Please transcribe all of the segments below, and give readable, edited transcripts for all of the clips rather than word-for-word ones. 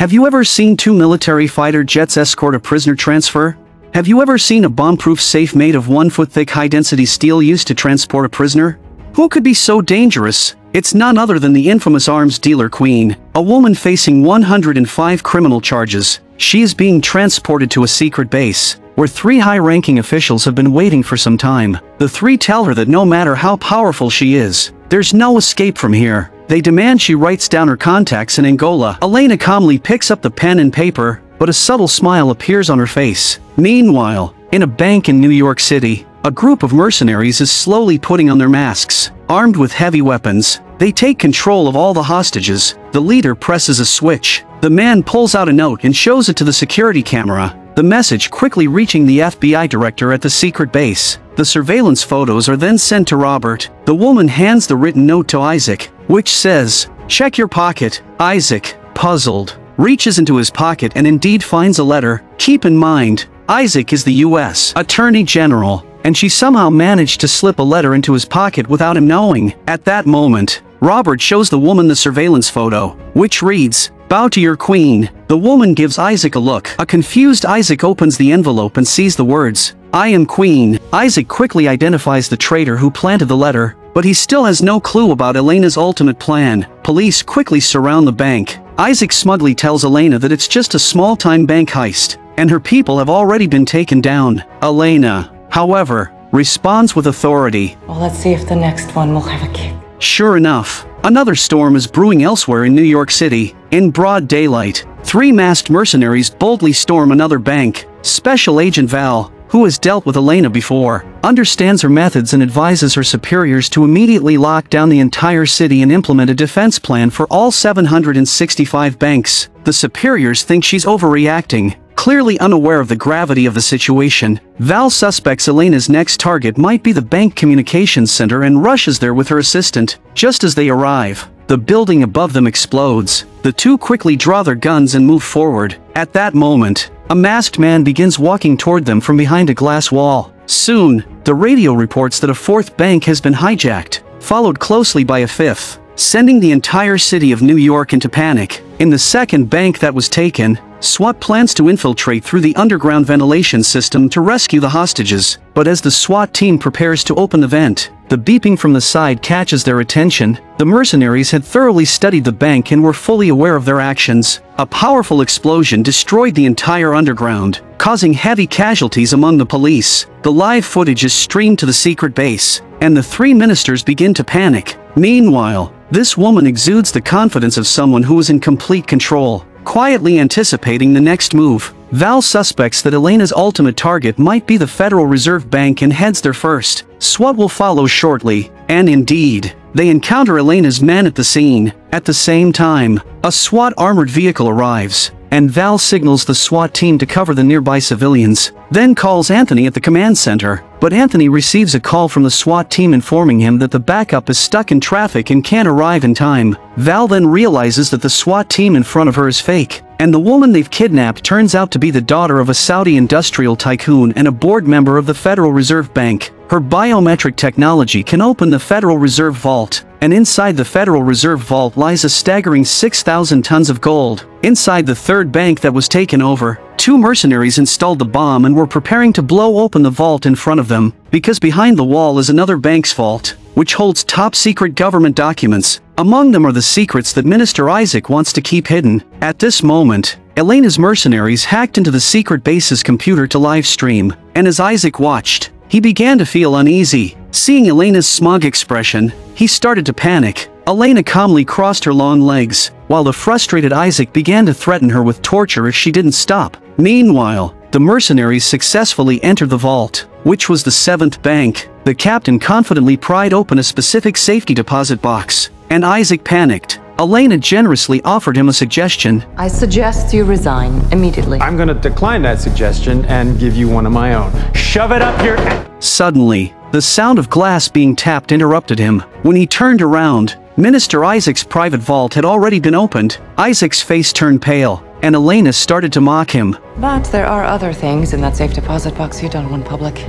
Have you ever seen two military fighter jets escort a prisoner transfer? Have you ever seen a bomb-proof safe made of 1-foot-thick high-density steel used to transport a prisoner? Who could be so dangerous? It's none other than the infamous arms dealer Queen, a woman facing 105 criminal charges. She is being transported to a secret base, where 3 high-ranking officials have been waiting for some time. The 3 tell her that no matter how powerful she is, there's no escape from here. They demand she writes down her contacts in Angola. Elena calmly picks up the pen and paper, but a subtle smile appears on her face. Meanwhile, in a bank in New York City, a group of mercenaries is slowly putting on their masks. Armed with heavy weapons, they take control of all the hostages. The leader presses a switch. The man pulls out a note and shows it to the security camera, the message quickly reaching the FBI director at the secret base. The surveillance photos are then sent to Robert. The woman hands the written note to Isaac, which says, "Check your pocket." Isaac, puzzled, reaches into his pocket and indeed finds a letter. Keep in mind, Isaac is the U.S. Attorney General, and she somehow managed to slip a letter into his pocket without him knowing. At that moment, Robert shows the woman the surveillance photo, which reads, "Bow to your queen." The woman gives Isaac a look. A confused Isaac opens the envelope and sees the words, "I am queen." Isaac quickly identifies the traitor who planted the letter, but he still has no clue about Elena's ultimate plan. Police quickly surround the bank. Isaac smugly tells Elena that it's just a small-time bank heist, and her people have already been taken down. Elena, however, responds with authority. Well, let's see if the next one will have a kick. Sure enough, another storm is brewing elsewhere in New York City. In broad daylight, 3 masked mercenaries boldly storm another bank. Special Agent Val, who has dealt with Elena before, understands her methods and advises her superiors to immediately lock down the entire city and implement a defense plan for all 765 banks. The superiors think she's overreacting. Clearly unaware of the gravity of the situation, Val suspects Elena's next target might be the bank communications center and rushes there with her assistant. Just as they arrive, the building above them explodes. The 2 quickly draw their guns and move forward. At that moment, a masked man begins walking toward them from behind a glass wall. Soon, the radio reports that a 4th bank has been hijacked, followed closely by a 5th, sending the entire city of New York into panic. In the 2nd bank that was taken, SWAT plans to infiltrate through the underground ventilation system to rescue the hostages. But as the SWAT team prepares to open the vent, the beeping from the side catches their attention. The mercenaries had thoroughly studied the bank and were fully aware of their actions. A powerful explosion destroyed the entire underground, causing heavy casualties among the police. The live footage is streamed to the secret base, and the 3 ministers begin to panic. Meanwhile, this woman exudes the confidence of someone who is in complete control. Quietly anticipating the next move, Val suspects that Elena's ultimate target might be the Federal Reserve Bank and heads there first. SWAT will follow shortly, and indeed, they encounter Elena's men at the scene. At the same time, a SWAT armored vehicle arrives, and Val signals the SWAT team to cover the nearby civilians, then calls Anthony at the command center. But Anthony receives a call from the SWAT team informing him that the backup is stuck in traffic and can't arrive in time. Val then realizes that the SWAT team in front of her is fake, and the woman they've kidnapped turns out to be the daughter of a Saudi industrial tycoon and a board member of the Federal Reserve Bank. Her biometric technology can open the Federal Reserve Vault, and inside the Federal Reserve Vault lies a staggering 6,000 tons of gold. Inside the 3rd bank that was taken over, 2 mercenaries installed the bomb and were preparing to blow open the vault in front of them, because behind the wall is another bank's vault, which holds top-secret government documents. Among them are the secrets that Minister Isaac wants to keep hidden. At this moment, Elena's mercenaries hacked into the secret base's computer to live stream, and as Isaac watched, he began to feel uneasy. Seeing Elena's smug expression, he started to panic. Elena calmly crossed her long legs, while the frustrated Isaac began to threaten her with torture if she didn't stop. Meanwhile, the mercenaries successfully entered the vault, which was the 7th bank. The captain confidently pried open a specific safety deposit box, and Isaac panicked. Elena generously offered him a suggestion. I suggest you resign immediately. I'm gonna decline that suggestion and give you one of my own. Shove it up your... Suddenly, the sound of glass being tapped interrupted him. When he turned around, Minister Isaac's private vault had already been opened. Isaac's face turned pale, and Elena started to mock him. But there are other things in that safe deposit box you don't want public.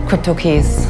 Crypto keys,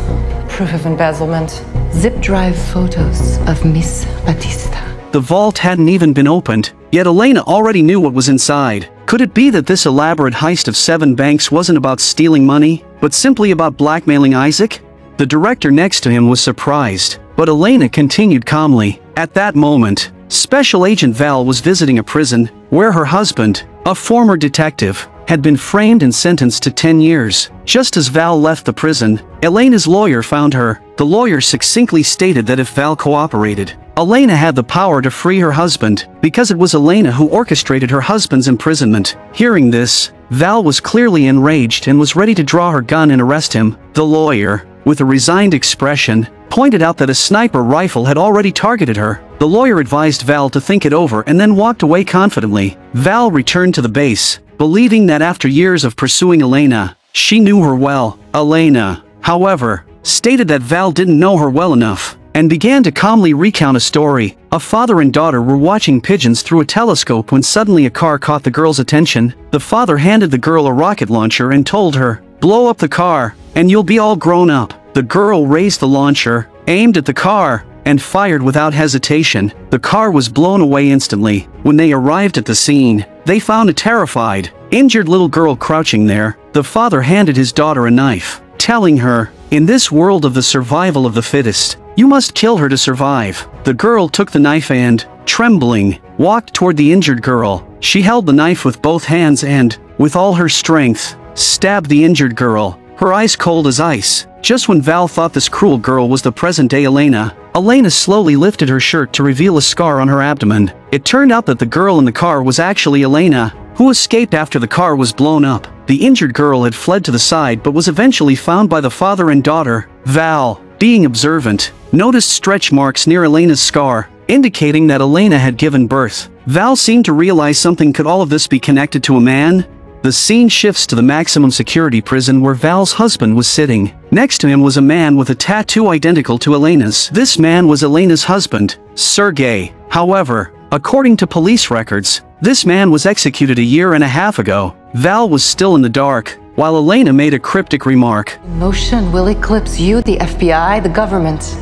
proof of embezzlement, zip drive photos of Miss Batista. The vault hadn't even been opened, yet Elena already knew what was inside. Could it be that this elaborate heist of 7 banks wasn't about stealing money, but simply about blackmailing Isaac? The director next to him was surprised, but Elena continued calmly. At that moment, Special Agent Val was visiting a prison where her husband, a former detective, had been framed and sentenced to 10 years. Just as Val left the prison, Elena's lawyer found her. The lawyer succinctly stated that if Val cooperated, Elena had the power to free her husband, because it was Elena who orchestrated her husband's imprisonment. Hearing this, Val was clearly enraged and was ready to draw her gun and arrest him. The lawyer, with a resigned expression, pointed out that a sniper rifle had already targeted her. The lawyer advised Val to think it over and then walked away confidently. Val returned to the base, believing that after years of pursuing Elena, she knew her well. Elena, however, stated that Val didn't know her well enough, and began to calmly recount a story. A father and daughter were watching pigeons through a telescope when suddenly a car caught the girl's attention. The father handed the girl a rocket launcher and told her, "Blow up the car, and you'll be all grown up." The girl raised the launcher, aimed at the car, and fired without hesitation. The car was blown away instantly. When they arrived at the scene, they found a terrified, injured little girl crouching there. The father handed his daughter a knife, telling her, "In this world of the survival of the fittest, you must kill her to survive." The girl took the knife and, trembling, walked toward the injured girl. She held the knife with both hands and, with all her strength, stabbed the injured girl, her eyes cold as ice. Just when Val thought this cruel girl was the present-day Elena, Elena slowly lifted her shirt to reveal a scar on her abdomen. It turned out that the girl in the car was actually Elena, who escaped after the car was blown up. The injured girl had fled to the side but was eventually found by the father and daughter. Val, being observant, noticed stretch marks near Elena's scar, indicating that Elena had given birth. Val seemed to realize something. Could all of this be connected to a man? The scene shifts to the maximum security prison where Val's husband was sitting. Next to him was a man with a tattoo identical to Elena's. This man was Elena's husband, Sergei. However, according to police records, this man was executed a year and a half ago. Val was still in the dark, while Elena made a cryptic remark. Emotion will eclipse you, the FBI, the government.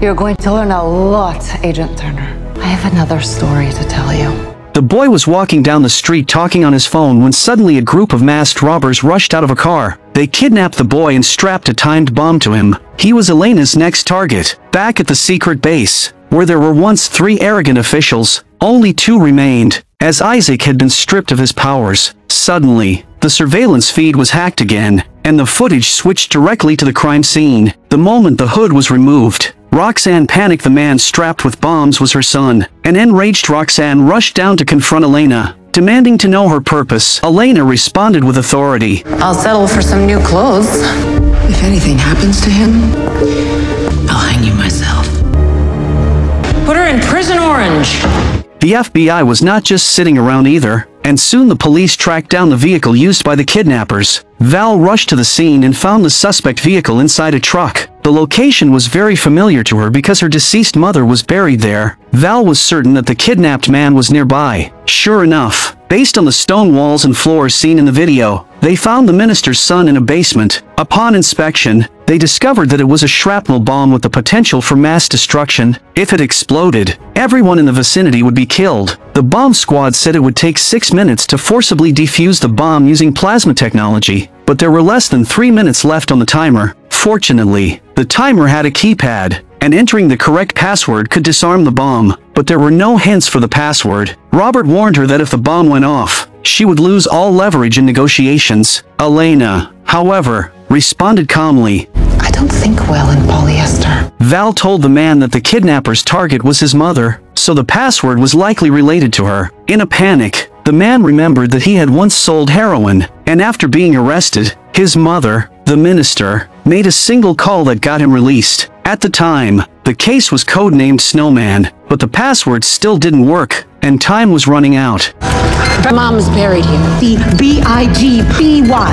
You're going to learn a lot, Agent Turner. I have another story to tell you. The boy was walking down the street talking on his phone when suddenly a group of masked robbers rushed out of a car. They kidnapped the boy and strapped a timed bomb to him. He was Elena's next target. Back at the secret base, where there were once 3 arrogant officials, only 2 remained, as Isaac had been stripped of his powers. Suddenly, the surveillance feed was hacked again, and the footage switched directly to the crime scene. The moment the hood was removed, Roxanne panicked. The man strapped with bombs was her son. An enraged Roxanne rushed down to confront Elena, demanding to know her purpose. Elena responded with authority. I'll settle for some new clothes. If anything happens to him, I'll hang you myself. Put her in prison orange. The FBI was not just sitting around either, and soon the police tracked down the vehicle used by the kidnappers. Val rushed to the scene and found the suspect vehicle inside a truck. The location was very familiar to her because her deceased mother was buried there. Val was certain that the kidnapped man was nearby. Sure enough, based on the stone walls and floors seen in the video, they found the minister's son in a basement. Upon inspection, they discovered that it was a shrapnel bomb with the potential for mass destruction. If it exploded, everyone in the vicinity would be killed. The bomb squad said it would take 6 minutes to forcibly defuse the bomb using plasma technology, but there were less than 3 minutes left on the timer. Fortunately, the timer had a keypad, and entering the correct password could disarm the bomb, but there were no hints for the password. Robert warned her that if the bomb went off, she would lose all leverage in negotiations. Elena, however, responded calmly. I don't think well in polyester. Val told the man that the kidnapper's target was his mother, so the password was likely related to her. In a panic, the man remembered that he had once sold heroin, and after being arrested, his mother, the minister, made a single call that got him released. At the time, the case was codenamed Snowman, but the password still didn't work, and time was running out. Mom's buried here. The B-I-G-B-Y.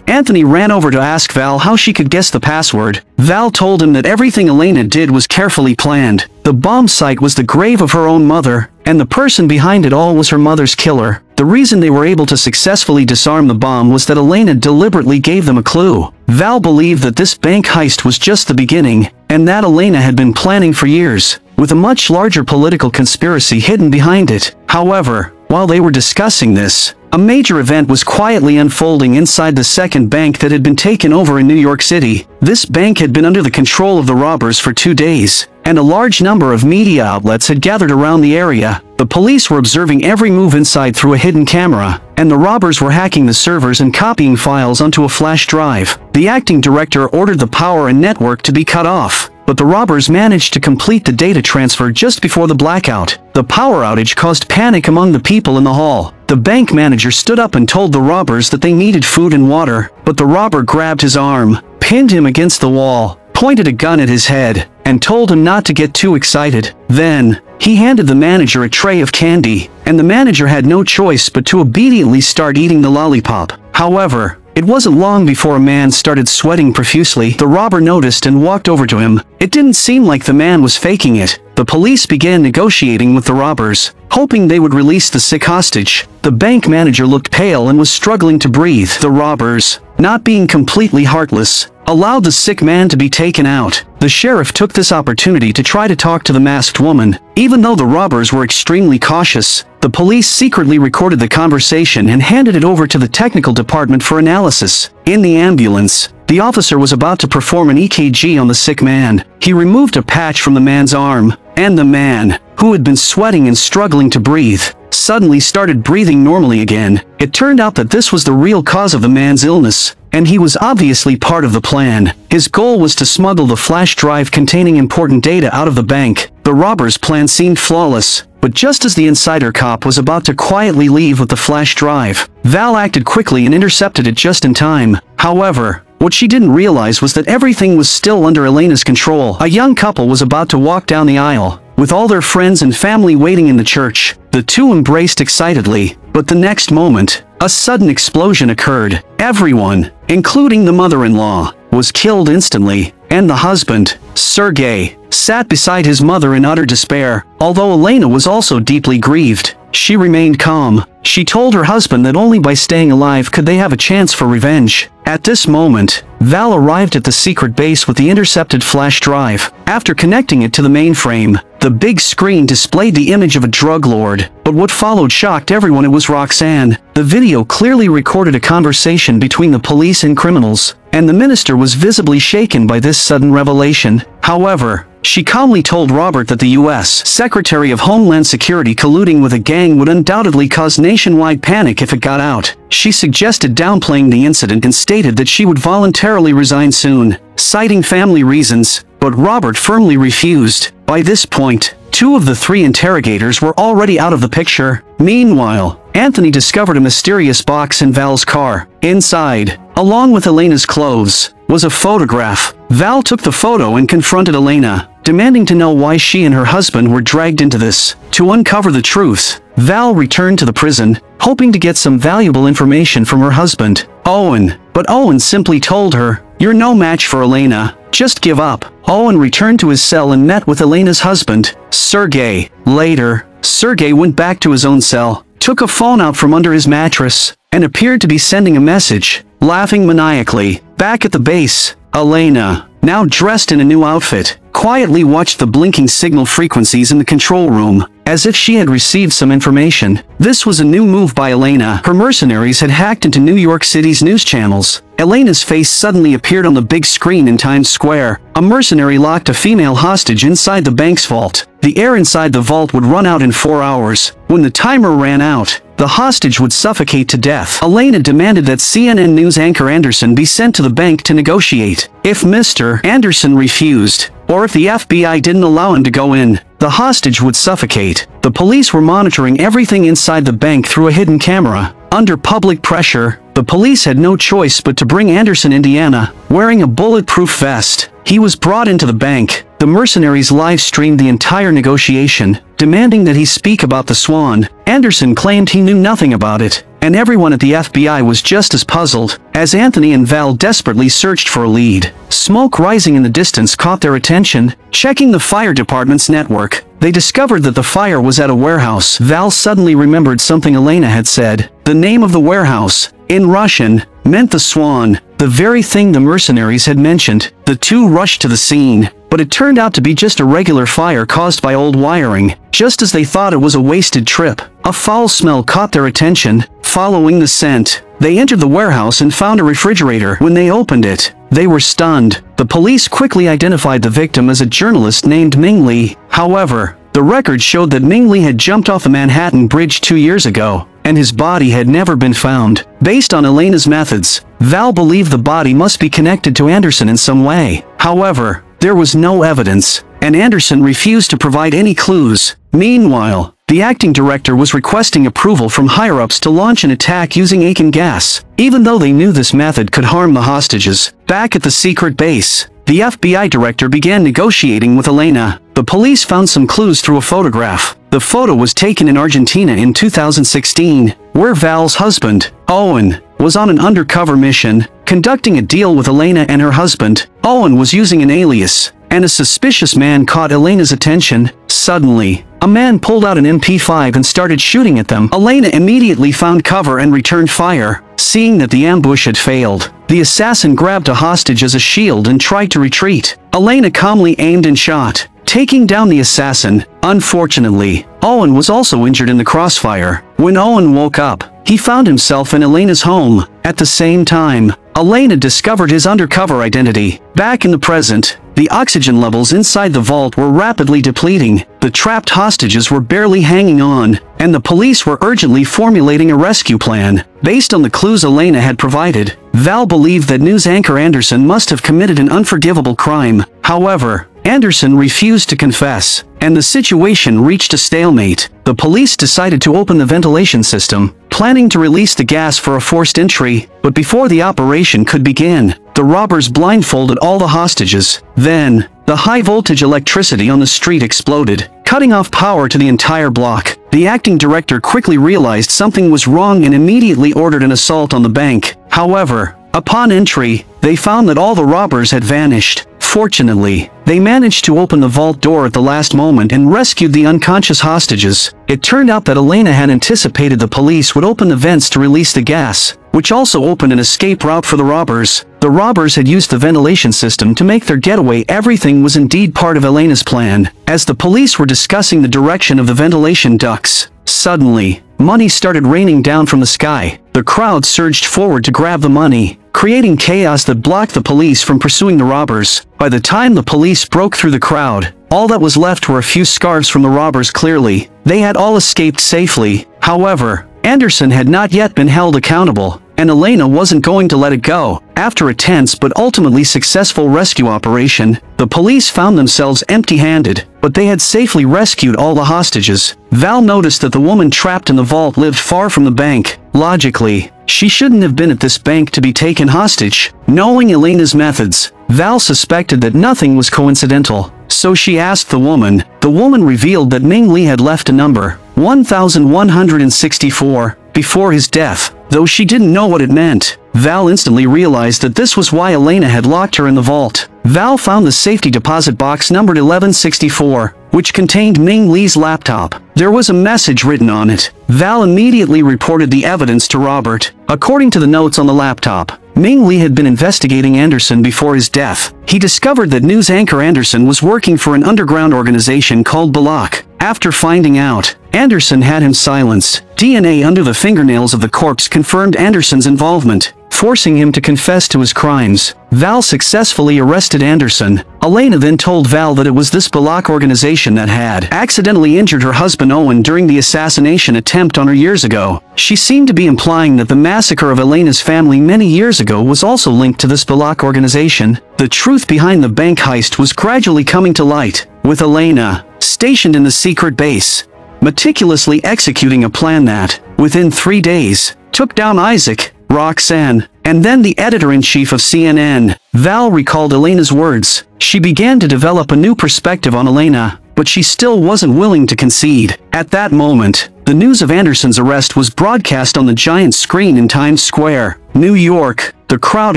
Anthony ran over to ask Val how she could guess the password. Val told him that everything Elena did was carefully planned. The bomb site was the grave of her own mother, and the person behind it all was her mother's killer. The reason they were able to successfully disarm the bomb was that Elena deliberately gave them a clue. Val believed that this bank heist was just the beginning, and that Elena had been planning for years, with a much larger political conspiracy hidden behind it. However, while they were discussing this, a major event was quietly unfolding inside the second bank that had been taken over in New York City. This bank had been under the control of the robbers for 2 days, and a large number of media outlets had gathered around the area. The police were observing every move inside through a hidden camera, and the robbers were hacking the servers and copying files onto a flash drive. The acting director ordered the power and network to be cut off, but the robbers managed to complete the data transfer just before the blackout. The power outage caused panic among the people in the hall. The bank manager stood up and told the robbers that they needed food and water, but the robber grabbed his arm, pinned him against the wall, pointed a gun at his head, and told him not to get too excited. Then, he handed the manager a tray of candy, and the manager had no choice but to obediently start eating the lollipop. However, it wasn't long before a man started sweating profusely. The robber noticed and walked over to him. It didn't seem like the man was faking it. The police began negotiating with the robbers, hoping they would release the sick hostage. The bank manager looked pale and was struggling to breathe. The robbers, not being completely heartless, allowed the sick man to be taken out. The sheriff took this opportunity to try to talk to the masked woman. Even though the robbers were extremely cautious, the police secretly recorded the conversation and handed it over to the technical department for analysis. In the ambulance, the officer was about to perform an EKG on the sick man. He removed a patch from the man's arm, and the man, who had been sweating and struggling to breathe, suddenly started breathing normally again. It turned out that this was the real cause of the man's illness, and he was obviously part of the plan. His goal was to smuggle the flash drive containing important data out of the bank. The robbers' plan seemed flawless, but just as the insider cop was about to quietly leave with the flash drive, Val acted quickly and intercepted it just in time. However, what she didn't realize was that everything was still under Elena's control. A young couple was about to walk down the aisle, with all their friends and family waiting in the church. The two embraced excitedly, but the next moment, a sudden explosion occurred. Everyone, including the mother-in-law, was killed instantly, and the husband, Sergei, sat beside his mother in utter despair. Although Elena was also deeply grieved, she remained calm. She told her husband that only by staying alive could they have a chance for revenge. At this moment, Val arrived at the secret base with the intercepted flash drive. After connecting it to the mainframe, the big screen displayed the image of a drug lord. But what followed shocked everyone. It was Roxanne. The video clearly recorded a conversation between the police and criminals, and the minister was visibly shaken by this sudden revelation. However, she calmly told Robert that the U.S. Secretary of Homeland Security colluding with a gang would undoubtedly cause nationwide panic if it got out. She suggested downplaying the incident and stated that she would voluntarily resign soon, citing family reasons, but Robert firmly refused. By this point, 2 of the 3 interrogators were already out of the picture. Meanwhile, Anthony discovered a mysterious box in Val's car. Inside, along with Elena's clothes, was a photograph. Val took the photo and confronted Elena, demanding to know why she and her husband were dragged into this. To uncover the truth, Val returned to the prison, hoping to get some valuable information from her husband, Owen. But Owen simply told her, "You're no match for Elena. Just give up." Owen returned to his cell and met with Elena's husband, Sergei. Later, Sergei went back to his own cell, took a phone out from under his mattress, and appeared to be sending a message, laughing maniacally. Back at the base, Elena, now dressed in a new outfit, quietly watched the blinking signal frequencies in the control room, as if she had received some information. This was a new move by Elena. Her mercenaries had hacked into New York City's news channels. Elena's face suddenly appeared on the big screen in Times Square. A mercenary locked a female hostage inside the bank's vault. The air inside the vault would run out in 4 hours. When the timer ran out, the hostage would suffocate to death. Elena demanded that CNN news anchor Anderson be sent to the bank to negotiate. If Mr. Anderson refused, or if the FBI didn't allow him to go in, the hostage would suffocate. The police were monitoring everything inside the bank through a hidden camera. Under public pressure, the police had no choice but to bring Anderson, Indiana, wearing a bulletproof vest. He was brought into the bank. The mercenaries live-streamed the entire negotiation, demanding that he speak about the Swan. Anderson claimed he knew nothing about it, and everyone at the FBI was just as puzzled, as Anthony and Val desperately searched for a lead. Smoke rising in the distance caught their attention. Checking the fire department's network, they discovered that the fire was at a warehouse. Val suddenly remembered something Elena had said. The name of the warehouse, in Russian, meant the Swan, the very thing the mercenaries had mentioned. The two rushed to the scene, but it turned out to be just a regular fire caused by old wiring. Just as they thought it was a wasted trip, a foul smell caught their attention. Following the scent, they entered the warehouse and found a refrigerator. When they opened it, they were stunned. The police quickly identified the victim as a journalist named Ming Li. However, the record showed that Ming Li had jumped off the Manhattan Bridge 2 years ago, and his body had never been found. Based on Elena's methods, Val believed the body must be connected to Anderson in some way. However, there was no evidence, and Anderson refused to provide any clues. Meanwhile, the acting director was requesting approval from higher-ups to launch an attack using Aiken gas, even though they knew this method could harm the hostages. Back at the secret base, the FBI director began negotiating with Elena. The police found some clues through a photograph. The photo was taken in Argentina in 2016, where Val's husband, Owen, was on an undercover mission, conducting a deal with Elena and her husband. Owen was using an alias, and a suspicious man caught Elena's attention. Suddenly, a man pulled out an MP5 and started shooting at them. Elena immediately found cover and returned fire. Seeing that the ambush had failed, the assassin grabbed a hostage as a shield and tried to retreat. Elena calmly aimed and shot, taking down the assassin. Unfortunately, Owen was also injured in the crossfire. When Owen woke up, he found himself in Elena's home. At the same time, Elena discovered his undercover identity. Back in the present, the oxygen levels inside the vault were rapidly depleting. The trapped hostages were barely hanging on, and the police were urgently formulating a rescue plan. Based on the clues Elena had provided, Val believed that news anchor Anderson must have committed an unforgivable crime. However, Anderson refused to confess, and the situation reached a stalemate. The police decided to open the ventilation system, planning to release the gas for a forced entry, but before the operation could begin, the robbers blindfolded all the hostages. Then, the high-voltage electricity on the street exploded, cutting off power to the entire block. The acting director quickly realized something was wrong and immediately ordered an assault on the bank. However, upon entry, they found that all the robbers had vanished. Fortunately, they managed to open the vault door at the last moment and rescued the unconscious hostages. It turned out that Elena had anticipated the police would open the vents to release the gas, which also opened an escape route for the robbers. The robbers had used the ventilation system to make their getaway. Everything was indeed part of Elena's plan. As the police were discussing the direction of the ventilation ducts, suddenly, money started raining down from the sky. The crowd surged forward to grab the money, creating chaos that blocked the police from pursuing the robbers. By the time the police broke through the crowd, all that was left were a few scarves from the robbers. Clearly, they had all escaped safely. However, Anderson had not yet been held accountable, and Elena wasn't going to let it go. After a tense but ultimately successful rescue operation, the police found themselves empty-handed, but they had safely rescued all the hostages. Val noticed that the woman trapped in the vault lived far from the bank. Logically, she shouldn't have been at this bank to be taken hostage. Knowing Elena's methods, Val suspected that nothing was coincidental, so she asked the woman. The woman revealed that Ming Li had left a number, 1164, before his death, though she didn't know what it meant. Val instantly realized that this was why Elena had locked her in the vault. Val found the safety deposit box numbered 1164, which contained Ming Li's laptop. There was a message written on it. Val immediately reported the evidence to Robert. According to the notes on the laptop, Ming Li had been investigating Anderson before his death. He discovered that news anchor Anderson was working for an underground organization called Balak. After finding out, Anderson had him silenced. DNA under the fingernails of the corpse confirmed Anderson's involvement, forcing him to confess to his crimes. Val successfully arrested Anderson. Elena then told Val that it was this Balak organization that had accidentally injured her husband Owen during the assassination attempt on her years ago. She seemed to be implying that the massacre of Elena's family many years ago was also linked to this Balak organization. The truth behind the bank heist was gradually coming to light, with Elena, stationed in the secret base, meticulously executing a plan that, within 3 days, took down Isaac, Roxanne, and then the editor-in-chief of CNN. Val recalled Elena's words. She began to develop a new perspective on Elena, but she still wasn't willing to concede. At that moment, the news of Anderson's arrest was broadcast on the giant screen in Times Square, New York. The crowd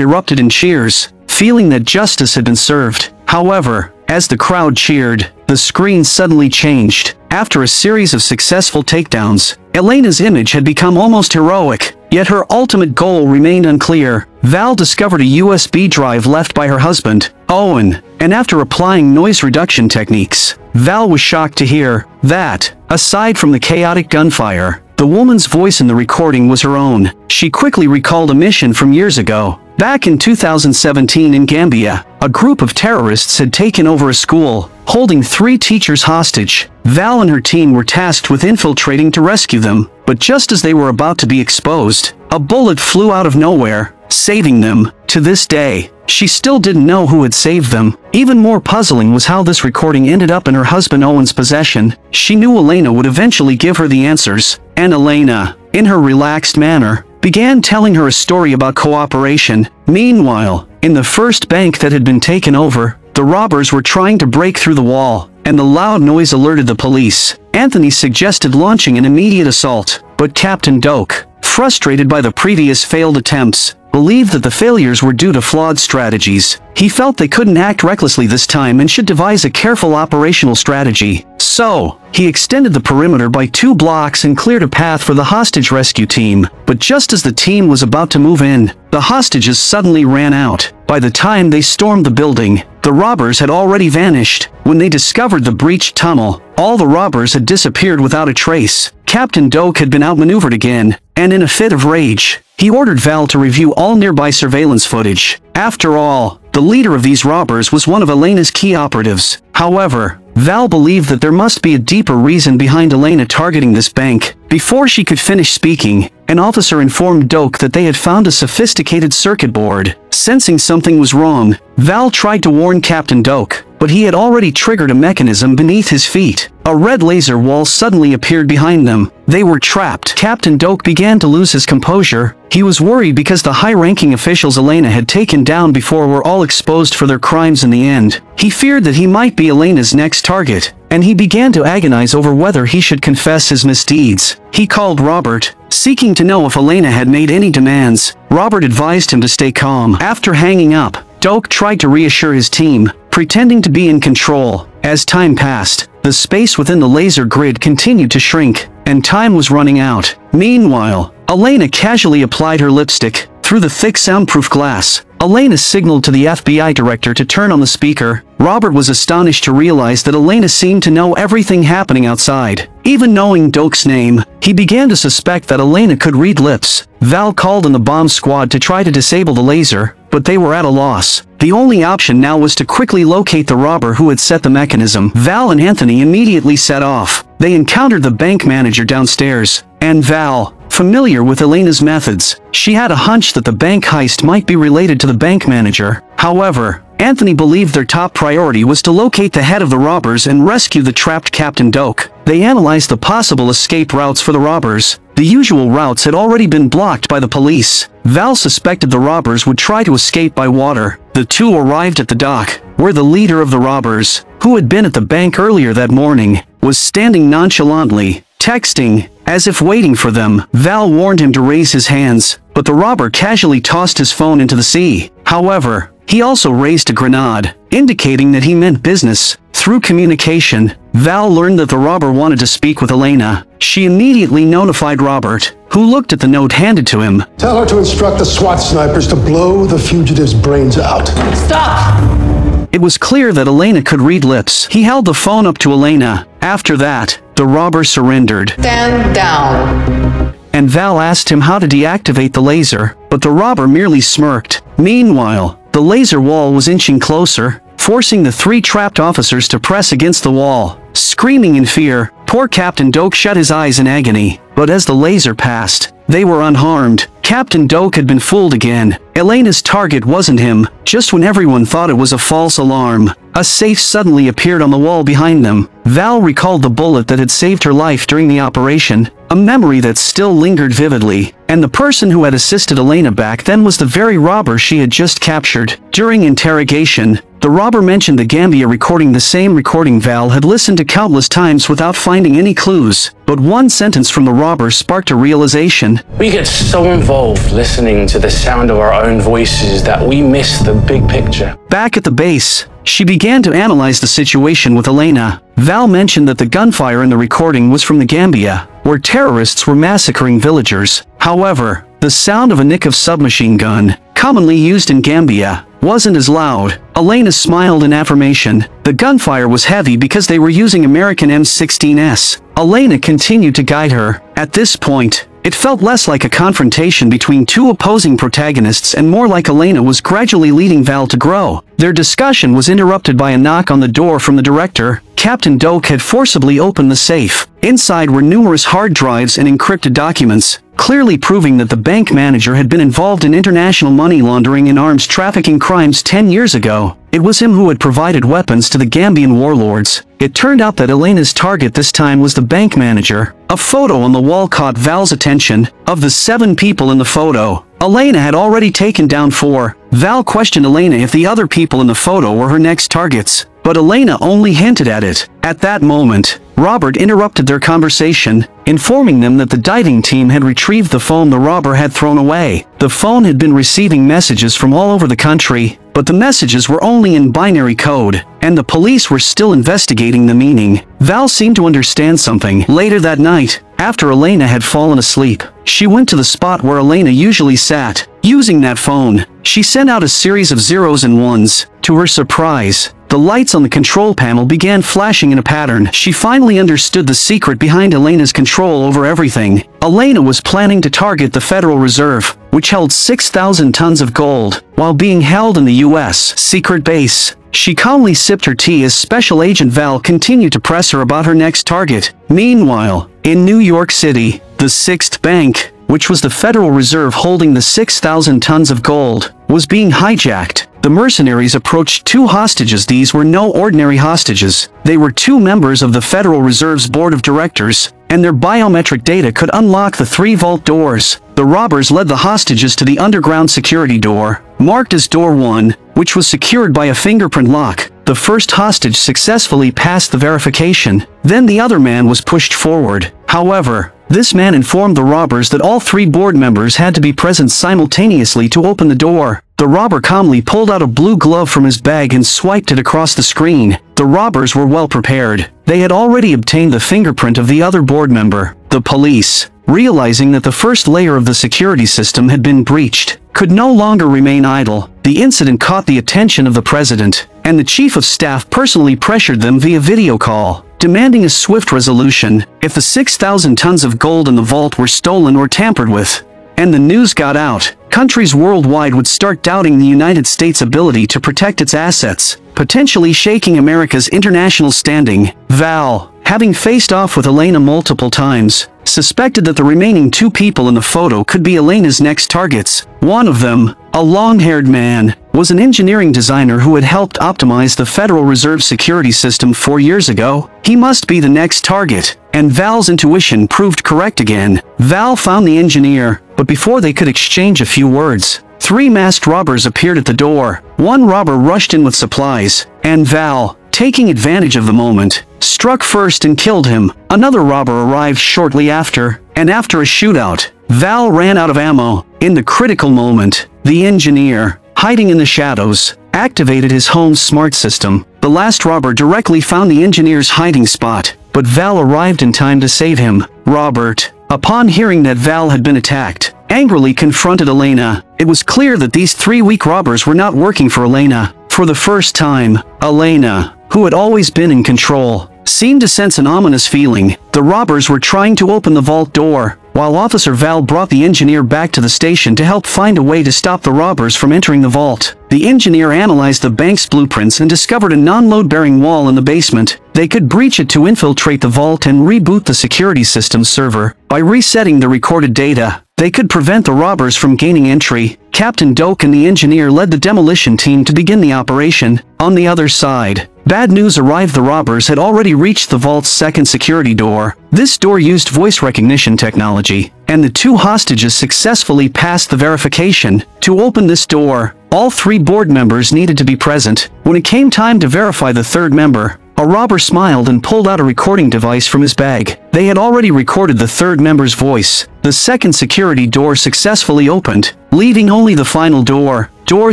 erupted in cheers, feeling that justice had been served. However, as the crowd cheered, the screen suddenly changed. After a series of successful takedowns, Elena's image had become almost heroic, yet her ultimate goal remained unclear. Val discovered a USB drive left by her husband, Owen, and after applying noise reduction techniques, Val was shocked to hear that, aside from the chaotic gunfire, the woman's voice in the recording was her own. She quickly recalled a mission from years ago. Back in 2017 in Gambia, a group of terrorists had taken over a school, holding 3 teachers hostage. Val and her team were tasked with infiltrating to rescue them, but just as they were about to be exposed, a bullet flew out of nowhere, saving them. To this day, she still didn't know who had saved them. Even more puzzling was how this recording ended up in her husband Owen's possession. She knew Elena would eventually give her the answers, and Elena, in her relaxed manner, began telling her a story about cooperation. Meanwhile, in the first bank that had been taken over, the robbers were trying to break through the wall, and the loud noise alerted the police. Anthony suggested launching an immediate assault, but Captain Doak, frustrated by the previous failed attempts, believed that the failures were due to flawed strategies. He felt they couldn't act recklessly this time and should devise a careful operational strategy. So, he extended the perimeter by 2 blocks and cleared a path for the hostage rescue team. But just as the team was about to move in, the hostages suddenly ran out. By the time they stormed the building, the robbers had already vanished. When they discovered the breached tunnel, all the robbers had disappeared without a trace. Captain Doak had been outmaneuvered again, and in a fit of rage, he ordered Val to review all nearby surveillance footage. After all, the leader of these robbers was one of Elena's key operatives. However, Val believed that there must be a deeper reason behind Elena targeting this bank. Before she could finish speaking, an officer informed Doak that they had found a sophisticated circuit board. Sensing something was wrong, Val tried to warn Captain Doak, but he had already triggered a mechanism beneath his feet. A red laser wall suddenly appeared behind them. They were trapped. Captain Doak began to lose his composure. He was worried because the high-ranking officials Elena had taken down before were all exposed for their crimes in the end. He feared that he might be Elena's next target, and he began to agonize over whether he should confess his misdeeds. He called Robert, seeking to know if Elena had made any demands. Robert advised him to stay calm. After hanging up, Doak tried to reassure his team, pretending to be in control. As time passed, the space within the laser grid continued to shrink, and time was running out. Meanwhile, Elena casually applied her lipstick through the thick soundproof glass. Elena signaled to the FBI director to turn on the speaker. Robert was astonished to realize that Elena seemed to know everything happening outside. Even knowing Doak's name, he began to suspect that Elena could read lips. Val called in the bomb squad to try to disable the laser, but they were at a loss. The only option now was to quickly locate the robber who had set the mechanism. Val and Anthony immediately set off. They encountered the bank manager downstairs, and Val, familiar with Elena's methods, she had a hunch that the bank heist might be related to the bank manager. However, Anthony believed their top priority was to locate the head of the robbers and rescue the trapped Captain Doak. They analyzed the possible escape routes for the robbers. The usual routes had already been blocked by the police. Val suspected the robbers would try to escape by water. The two arrived at the dock, where the leader of the robbers, who had been at the bank earlier that morning, was standing nonchalantly, texting, as if waiting for them. Val warned him to raise his hands, but the robber casually tossed his phone into the sea. However, he also raised a grenade, indicating that he meant business. Through communication, Val learned that the robber wanted to speak with Elena. She immediately notified Robert, who looked at the note handed to him. Tell her to instruct the SWAT snipers to blow the fugitive's brains out. Stop! It was clear that Elena could read lips. He held the phone up to Elena. After that, the robber surrendered. Stand down. And Val asked him how to deactivate the laser, but the robber merely smirked. Meanwhile, the laser wall was inching closer, forcing the 3 trapped officers to press against the wall. Screaming in fear, poor Captain Doak shut his eyes in agony, but as the laser passed, they were unharmed. Captain Doak had been fooled again. Elena's target wasn't him. Just when everyone thought it was a false alarm, a safe suddenly appeared on the wall behind them. Val recalled the bullet that had saved her life during the operation, a memory that still lingered vividly. And the person who had assisted Elena back then was the very robber she had just captured. During interrogation, The robber mentioned the Gambia recording, the same recording Val had listened to countless times without finding any clues. But one sentence from the robber sparked a realization. We get so involved listening to the sound of our own voices that we miss the big picture. Back at the base, she began to analyze the situation with Elena. Val mentioned that the gunfire in the recording was from the Gambia, where terrorists were massacring villagers. However, the sound of a Nikov submachine gun, commonly used in Gambia, wasn't as loud. Elena smiled in affirmation. The gunfire was heavy because they were using American M16s. Elena continued to guide her. At this point, it felt less like a confrontation between two opposing protagonists and more like Elena was gradually leading Val to grow. Their discussion was interrupted by a knock on the door from the director. Captain Doak had forcibly opened the safe. Inside were numerous hard drives and encrypted documents, clearly proving that the bank manager had been involved in international money laundering and arms trafficking crimes 10 years ago. It was him who had provided weapons to the Gambian warlords. It turned out that Elena's target this time was the bank manager. A photo on the wall caught Val's attention. Of the 7 people in the photo, Elena had already taken down 4. Val questioned Elena if the other people in the photo were her next targets, but Elena only hinted at it. At that moment, Robert interrupted their conversation, informing them that the diving team had retrieved the phone the robber had thrown away. The phone had been receiving messages from all over the country, but the messages were only in binary code, and the police were still investigating the meaning. Val seemed to understand something. Later that night, after Elena had fallen asleep, she went to the spot where Elena usually sat. Using that phone, she sent out a series of zeros and ones. To her surprise, the lights on the control panel began flashing in a pattern. She finally understood the secret behind Elena's control over everything. Elena was planning to target the Federal Reserve, which held 6,000 tons of gold, while being held in the U.S. secret base. She calmly sipped her tea as Special Agent Val continued to press her about her next target. Meanwhile, in New York City, the 6th Bank, which was the Federal Reserve holding the 6,000 tons of gold, was being hijacked. The mercenaries approached 2 hostages. These were no ordinary hostages. They were 2 members of the Federal Reserve's Board of Directors, and their biometric data could unlock the 3 vault doors. The robbers led the hostages to the underground security door, marked as Door 1, which was secured by a fingerprint lock. The first hostage successfully passed the verification. Then the other man was pushed forward. However, this man informed the robbers that all 3 board members had to be present simultaneously to open the door. The robber calmly pulled out a blue glove from his bag and swiped it across the screen. The robbers were well prepared. They had already obtained the fingerprint of the other board member. The police, realizing that the first layer of the security system had been breached, could no longer remain idle. The incident caught the attention of the president, and the chief of staff personally pressured them via video call, demanding a swift resolution. If the 6,000 tons of gold in the vault were stolen or tampered with, and the news got out, countries worldwide would start doubting the United States' ability to protect its assets, potentially shaking America's international standing. Val, having faced off with Elena multiple times, suspected that the remaining 2 people in the photo could be Elena's next targets. One of them, a long-haired man, was an engineering designer who had helped optimize the Federal Reserve security system 4 years ago. He must be the next target, and Val's intuition proved correct again. Val found the engineer, but before they could exchange a few words, 3 masked robbers appeared at the door. One robber rushed in with supplies, and Val, taking advantage of the moment, struck first and killed him. Another robber arrived shortly after, and after a shootout, Val ran out of ammo. In the critical moment, the engineer, hiding in the shadows, activated his home's smart system. The last robber directly found the engineer's hiding spot, but Val arrived in time to save him. Robert, upon hearing that Val had been attacked, angrily confronted Elena. It was clear that these 3 weak robbers were not working for Elena. For the first time, Elena, who had always been in control, seemed to sense an ominous feeling. The robbers were trying to open the vault door, while Officer Val brought the engineer back to the station to help find a way to stop the robbers from entering the vault. The engineer analyzed the bank's blueprints and discovered a non-load-bearing wall in the basement. They could breach it to infiltrate the vault and reboot the security system's server. By resetting the recorded data, they could prevent the robbers from gaining entry. Captain Doak and the engineer led the demolition team to begin the operation. On the other side, bad news arrived. The robbers had already reached the vault's second security door. This door used voice recognition technology, and the 2 hostages successfully passed the verification. To open this door, All 3 board members needed to be present. When it came time to verify the 3rd member, a robber smiled and pulled out a recording device from his bag. They had already recorded the 3rd member's voice. The 2nd security door successfully opened, leaving only the final door, door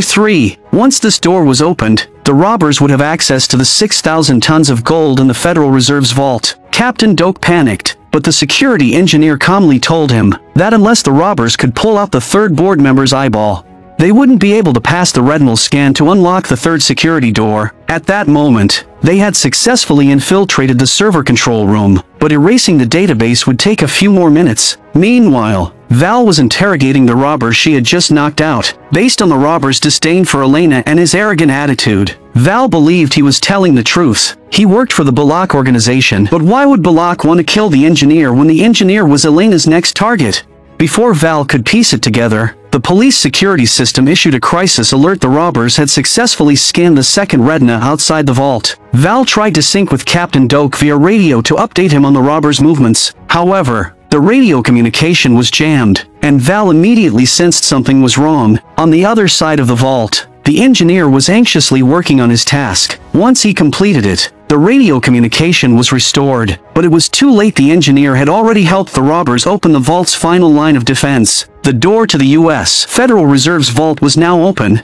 3. Once this door was opened, the robbers would have access to the 6,000 tons of gold in the Federal Reserve's vault. Captain Doak panicked, but the security engineer calmly told him that unless the robbers could pull out the 3rd board member's eyeball, they wouldn't be able to pass the retinal scan to unlock the 3rd security door. At that moment, they had successfully infiltrated the server control room, but erasing the database would take a few more minutes. Meanwhile, Val was interrogating the robbers she had just knocked out. Based on the robber's disdain for Elena and his arrogant attitude, Val believed he was telling the truth. He worked for the Balak organization, but why would Balak want to kill the engineer when the engineer was Elena's next target? Before Val could piece it together, the police security system issued a crisis alert. The robbers had successfully scanned the 2nd retina outside the vault. Val tried to sync with Captain Doak via radio to update him on the robbers' movements. However, the radio communication was jammed, and Val immediately sensed something was wrong. On the other side of the vault, the engineer was anxiously working on his task. Once he completed it, the radio communication was restored, but it was too late. The engineer had already helped the robbers open the vault's final line of defense. The door to the U.S. Federal Reserve's vault was now open.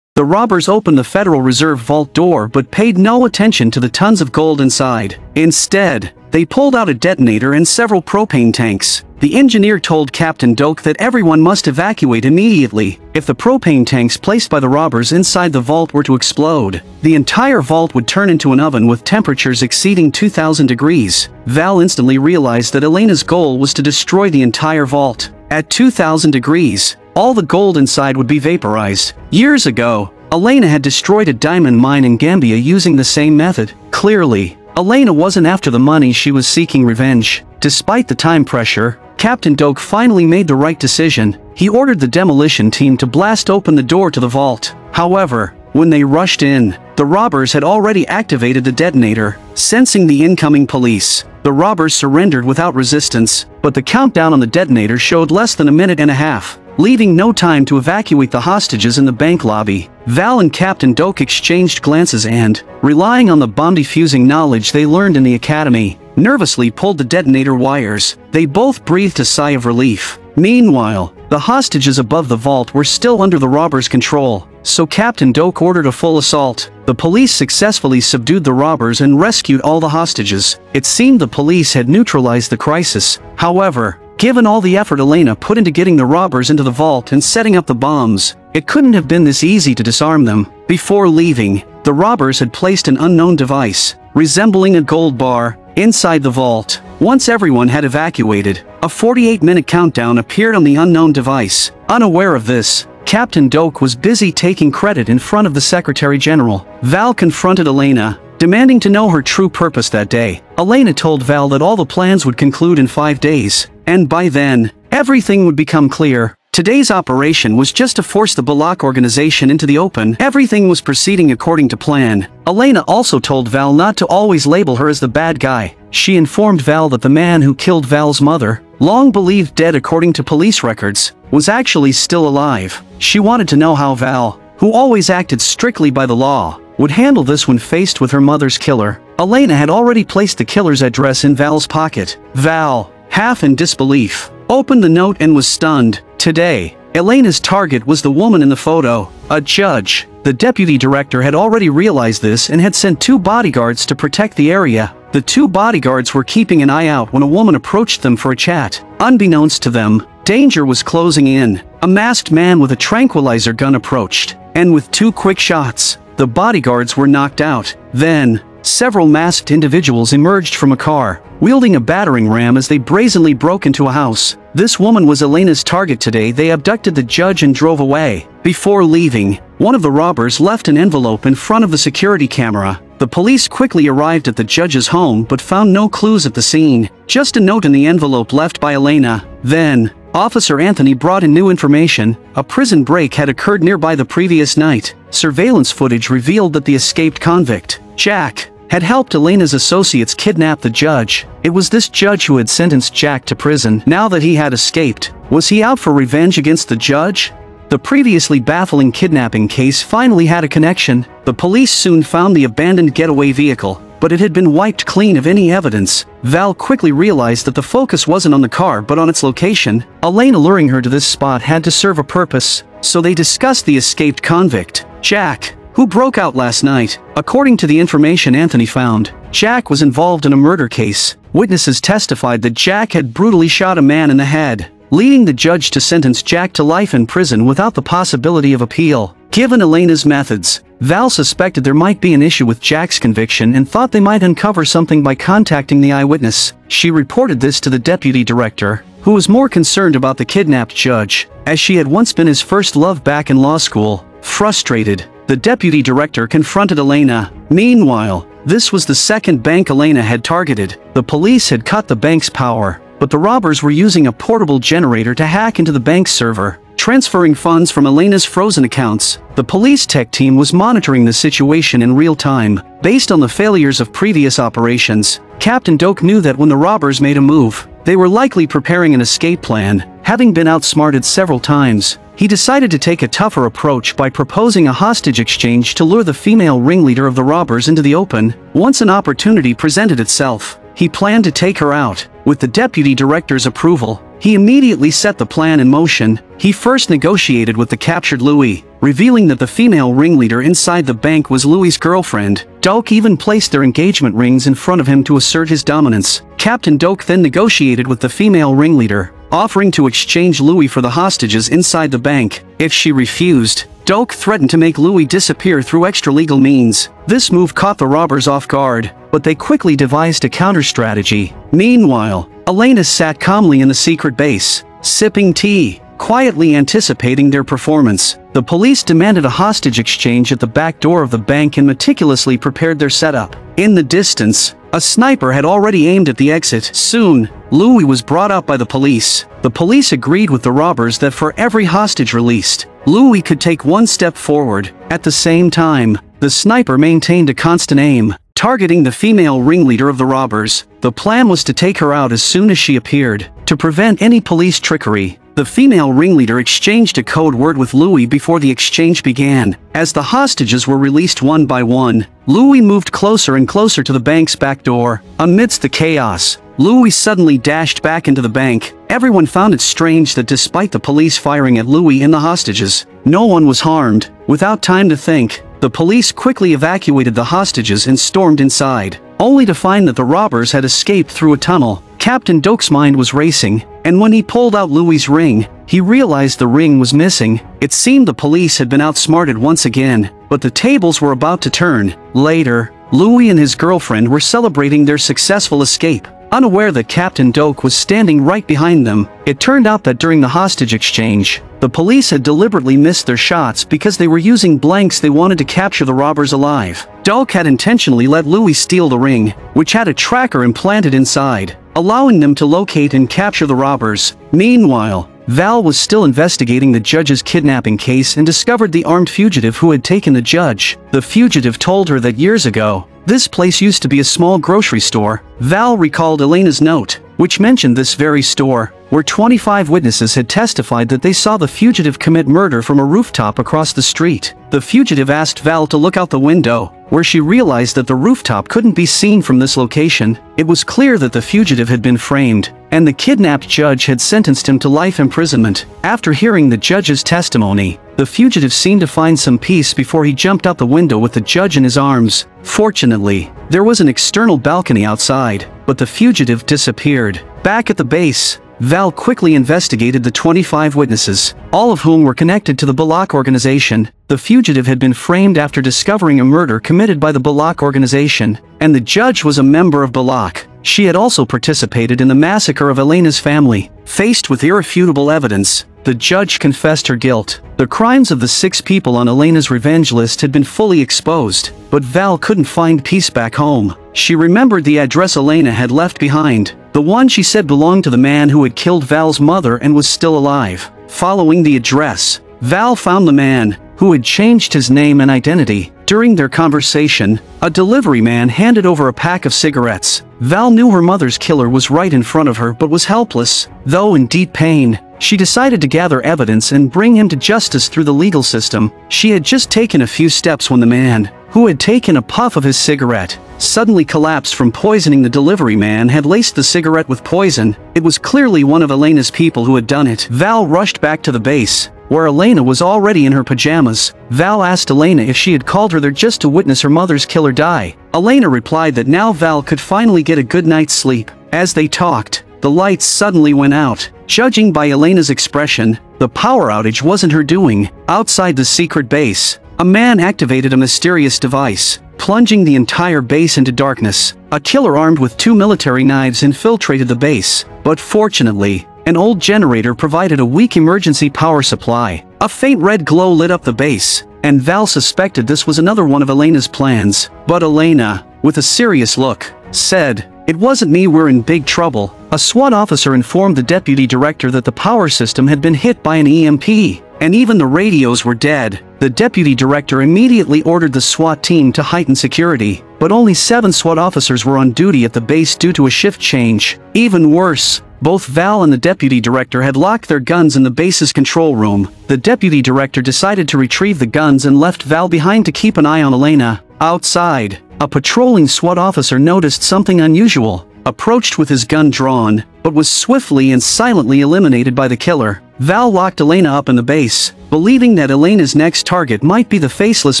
The robbers opened the Federal Reserve vault door but paid no attention to the tons of gold inside. Instead, they pulled out a detonator and several propane tanks. The engineer told Captain Doak that everyone must evacuate immediately. If the propane tanks placed by the robbers inside the vault were to explode, the entire vault would turn into an oven with temperatures exceeding 2,000 degrees. Val instantly realized that Elena's goal was to destroy the entire vault. At 2,000 degrees, all the gold inside would be vaporized. Years ago, Elena had destroyed a diamond mine in Gambia using the same method. Clearly, Elena wasn't after the money, she was seeking revenge. Despite the time pressure, Captain Doak finally made the right decision. He ordered the demolition team to blast open the door to the vault. However, when they rushed in, the robbers had already activated the detonator. Sensing the incoming police, the robbers surrendered without resistance, but the countdown on the detonator showed less than a minute and a half, leaving no time to evacuate the hostages in the bank lobby. Val and Captain Doak exchanged glances and, relying on the bomb-defusing knowledge they learned in the academy, nervously pulled the detonator wires. They both breathed a sigh of relief. Meanwhile, the hostages above the vault were still under the robbers' control, so Captain Doak ordered a full assault. The police successfully subdued the robbers and rescued all the hostages. It seemed the police had neutralized the crisis. However, given all the effort Elena put into getting the robbers into the vault and setting up the bombs, it couldn't have been this easy to disarm them. Before leaving, the robbers had placed an unknown device, resembling a gold bar, inside the vault. Once everyone had evacuated, a 48-minute countdown appeared on the unknown device. Unaware of this, Captain Doak was busy taking credit in front of the Secretary General. Val confronted Elena, demanding to know her true purpose that day. Elena told Val that all the plans would conclude in 5 days, and by then, everything would become clear. Today's operation was just to force the Balak organization into the open. Everything was proceeding according to plan. Elena also told Val not to always label her as the bad guy. She informed Val that the man who killed Val's mother, long believed dead according to police records, was actually still alive. She wanted to know how Val, who always acted strictly by the law, would handle this when faced with her mother's killer. Elena had already placed the killer's address in Val's pocket. Val, half in disbelief, opened the note and was stunned. Today, Elena's target was the woman in the photo, a judge. The deputy director had already realized this and had sent 2 bodyguards to protect the area. The 2 bodyguards were keeping an eye out when a woman approached them for a chat. Unbeknownst to them, danger was closing in. A masked man with a tranquilizer gun approached, and with 2 quick shots, the bodyguards were knocked out. Then, several masked individuals emerged from a car, wielding a battering ram as they brazenly broke into a house. This woman was Elena's target today. They abducted the judge and drove away. Before leaving, one of the robbers left an envelope in front of the security camera. The police quickly arrived at the judge's home but found no clues at the scene, just a note in the envelope left by Elena. Then, Officer Anthony brought in new information. A prison break had occurred nearby the previous night. Surveillance footage revealed that the escaped convict, Jack, had helped Elena's associates kidnap the judge. It was this judge who had sentenced Jack to prison. Now that he had escaped, was he out for revenge against the judge? The previously baffling kidnapping case finally had a connection. The police soon found the abandoned getaway vehicle, but it had been wiped clean of any evidence. Val quickly realized that the focus wasn't on the car but on its location. Elena luring her to this spot had to serve a purpose, so they discussed the escaped convict, Jack, who broke out last night. According to the information Anthony found, Jack was involved in a murder case. Witnesses testified that Jack had brutally shot a man in the head, leading the judge to sentence Jack to life in prison without the possibility of appeal. Given Elena's methods, Val suspected there might be an issue with Jack's conviction and thought they might uncover something by contacting the eyewitness. She reported this to the deputy director, who was more concerned about the kidnapped judge, as she had once been his first love back in law school. Frustrated, the deputy director confronted Elena. Meanwhile, this was the second bank Elena had targeted. The police had cut the bank's power, but the robbers were using a portable generator to hack into the bank's server, transferring funds from Elena's frozen accounts. The police tech team was monitoring the situation in real time. Based on the failures of previous operations, Captain Doak knew that when the robbers made a move, they were likely preparing an escape plan. Having been outsmarted several times, he decided to take a tougher approach by proposing a hostage exchange to lure the female ringleader of the robbers into the open. Once an opportunity presented itself, he planned to take her out. With the deputy director's approval, he immediately set the plan in motion. He first negotiated with the captured Louis, revealing that the female ringleader inside the bank was Louis's girlfriend. Doak even placed their engagement rings in front of him to assert his dominance. Captain Doak then negotiated with the female ringleader, offering to exchange Louis for the hostages inside the bank. If she refused, Doak threatened to make Louis disappear through extra-legal means. This move caught the robbers off guard, but they quickly devised a counter-strategy. Meanwhile, Elena sat calmly in the secret base, sipping tea, quietly anticipating their performance. The police demanded a hostage exchange at the back door of the bank and meticulously prepared their setup. In the distance, a sniper had already aimed at the exit. Soon, Louis was brought up by the police. The police agreed with the robbers that for every hostage released, Louis could take one step forward. At the same time, the sniper maintained a constant aim, targeting the female ringleader of the robbers. The plan was to take her out as soon as she appeared. To prevent any police trickery, the female ringleader exchanged a code word with Louis before the exchange began. As the hostages were released one by one, Louis moved closer and closer to the bank's back door. Amidst the chaos, Louis suddenly dashed back into the bank. Everyone found it strange that despite the police firing at Louis and the hostages, no one was harmed. Without time to think, the police quickly evacuated the hostages and stormed inside, only to find that the robbers had escaped through a tunnel. Captain Doak's mind was racing, and when he pulled out Louis's ring, he realized the ring was missing. It seemed the police had been outsmarted once again, but the tables were about to turn. Later, Louis and his girlfriend were celebrating their successful escape, unaware that Captain Doak was standing right behind them. It turned out that during the hostage exchange, the police had deliberately missed their shots because they were using blanks. They wanted to capture the robbers alive. Doak had intentionally let Louis steal the ring, which had a tracker implanted inside, allowing them to locate and capture the robbers. Meanwhile, Val was still investigating the judge's kidnapping case and discovered the armed fugitive who had taken the judge. The fugitive told her that years ago, this place used to be a small grocery store. Val recalled Elena's note, which mentioned this very store, where 25 witnesses had testified that they saw the fugitive commit murder from a rooftop across the street. The fugitive asked Val to look out the window, where she realized that the rooftop couldn't be seen from this location. It was clear that the fugitive had been framed, and the kidnapped judge had sentenced him to life imprisonment. After hearing the judge's testimony, the fugitive seemed to find some peace before he jumped out the window with the judge in his arms. Fortunately, there was an external balcony outside, but the fugitive disappeared. Back at the base, Val quickly investigated the 25 witnesses, all of whom were connected to the Balak organization. The fugitive had been framed after discovering a murder committed by the Balak organization, and the judge was a member of Balak. She had also participated in the massacre of Elena's family. Faced with irrefutable evidence, the judge confessed her guilt. The crimes of the 6 people on Elena's revenge list had been fully exposed, but Val couldn't find peace back home. She remembered the address Elena had left behind, the one she said belonged to the man who had killed Val's mother and was still alive. Following the address, Val found the man, who had changed his name and identity. During their conversation, a delivery man handed over a pack of cigarettes. Val knew her mother's killer was right in front of her but was helpless. Though in deep pain, She decided to gather evidence and bring him to justice through the legal system. She had just taken a few steps when the man, who had taken a puff of his cigarette, suddenly collapsed from poisoning. The delivery man had laced the cigarette with poison. It was clearly one of Elena's people who had done it. Val rushed back to the base, where Elena was already in her pajamas. Val asked Elena if she had called her there just to witness her mother's killer die. Elena replied that now Val could finally get a good night's sleep. As they talked, the lights suddenly went out. Judging by Elena's expression, the power outage wasn't her doing. Outside the secret base, a man activated a mysterious device, plunging the entire base into darkness. A killer armed with 2 military knives infiltrated the base, but fortunately, an old generator provided a weak emergency power supply. A faint red glow lit up the base, and Val suspected this was another one of Elena's plans. But Elena, with a serious look, said, "It wasn't me, we're in big trouble." A SWAT officer informed the deputy director that the power system had been hit by an EMP, and even the radios were dead. The deputy director immediately ordered the SWAT team to heighten security, but only 7 SWAT officers were on duty at the base due to a shift change. Even worse, both Val and the deputy director had locked their guns in the base's control room. The deputy director decided to retrieve the guns and left Val behind to keep an eye on Elena. Outside, a patrolling SWAT officer noticed something unusual, approached with his gun drawn, but was swiftly and silently eliminated by the killer. Val locked Elena up in the base, believing that Elena's next target might be the faceless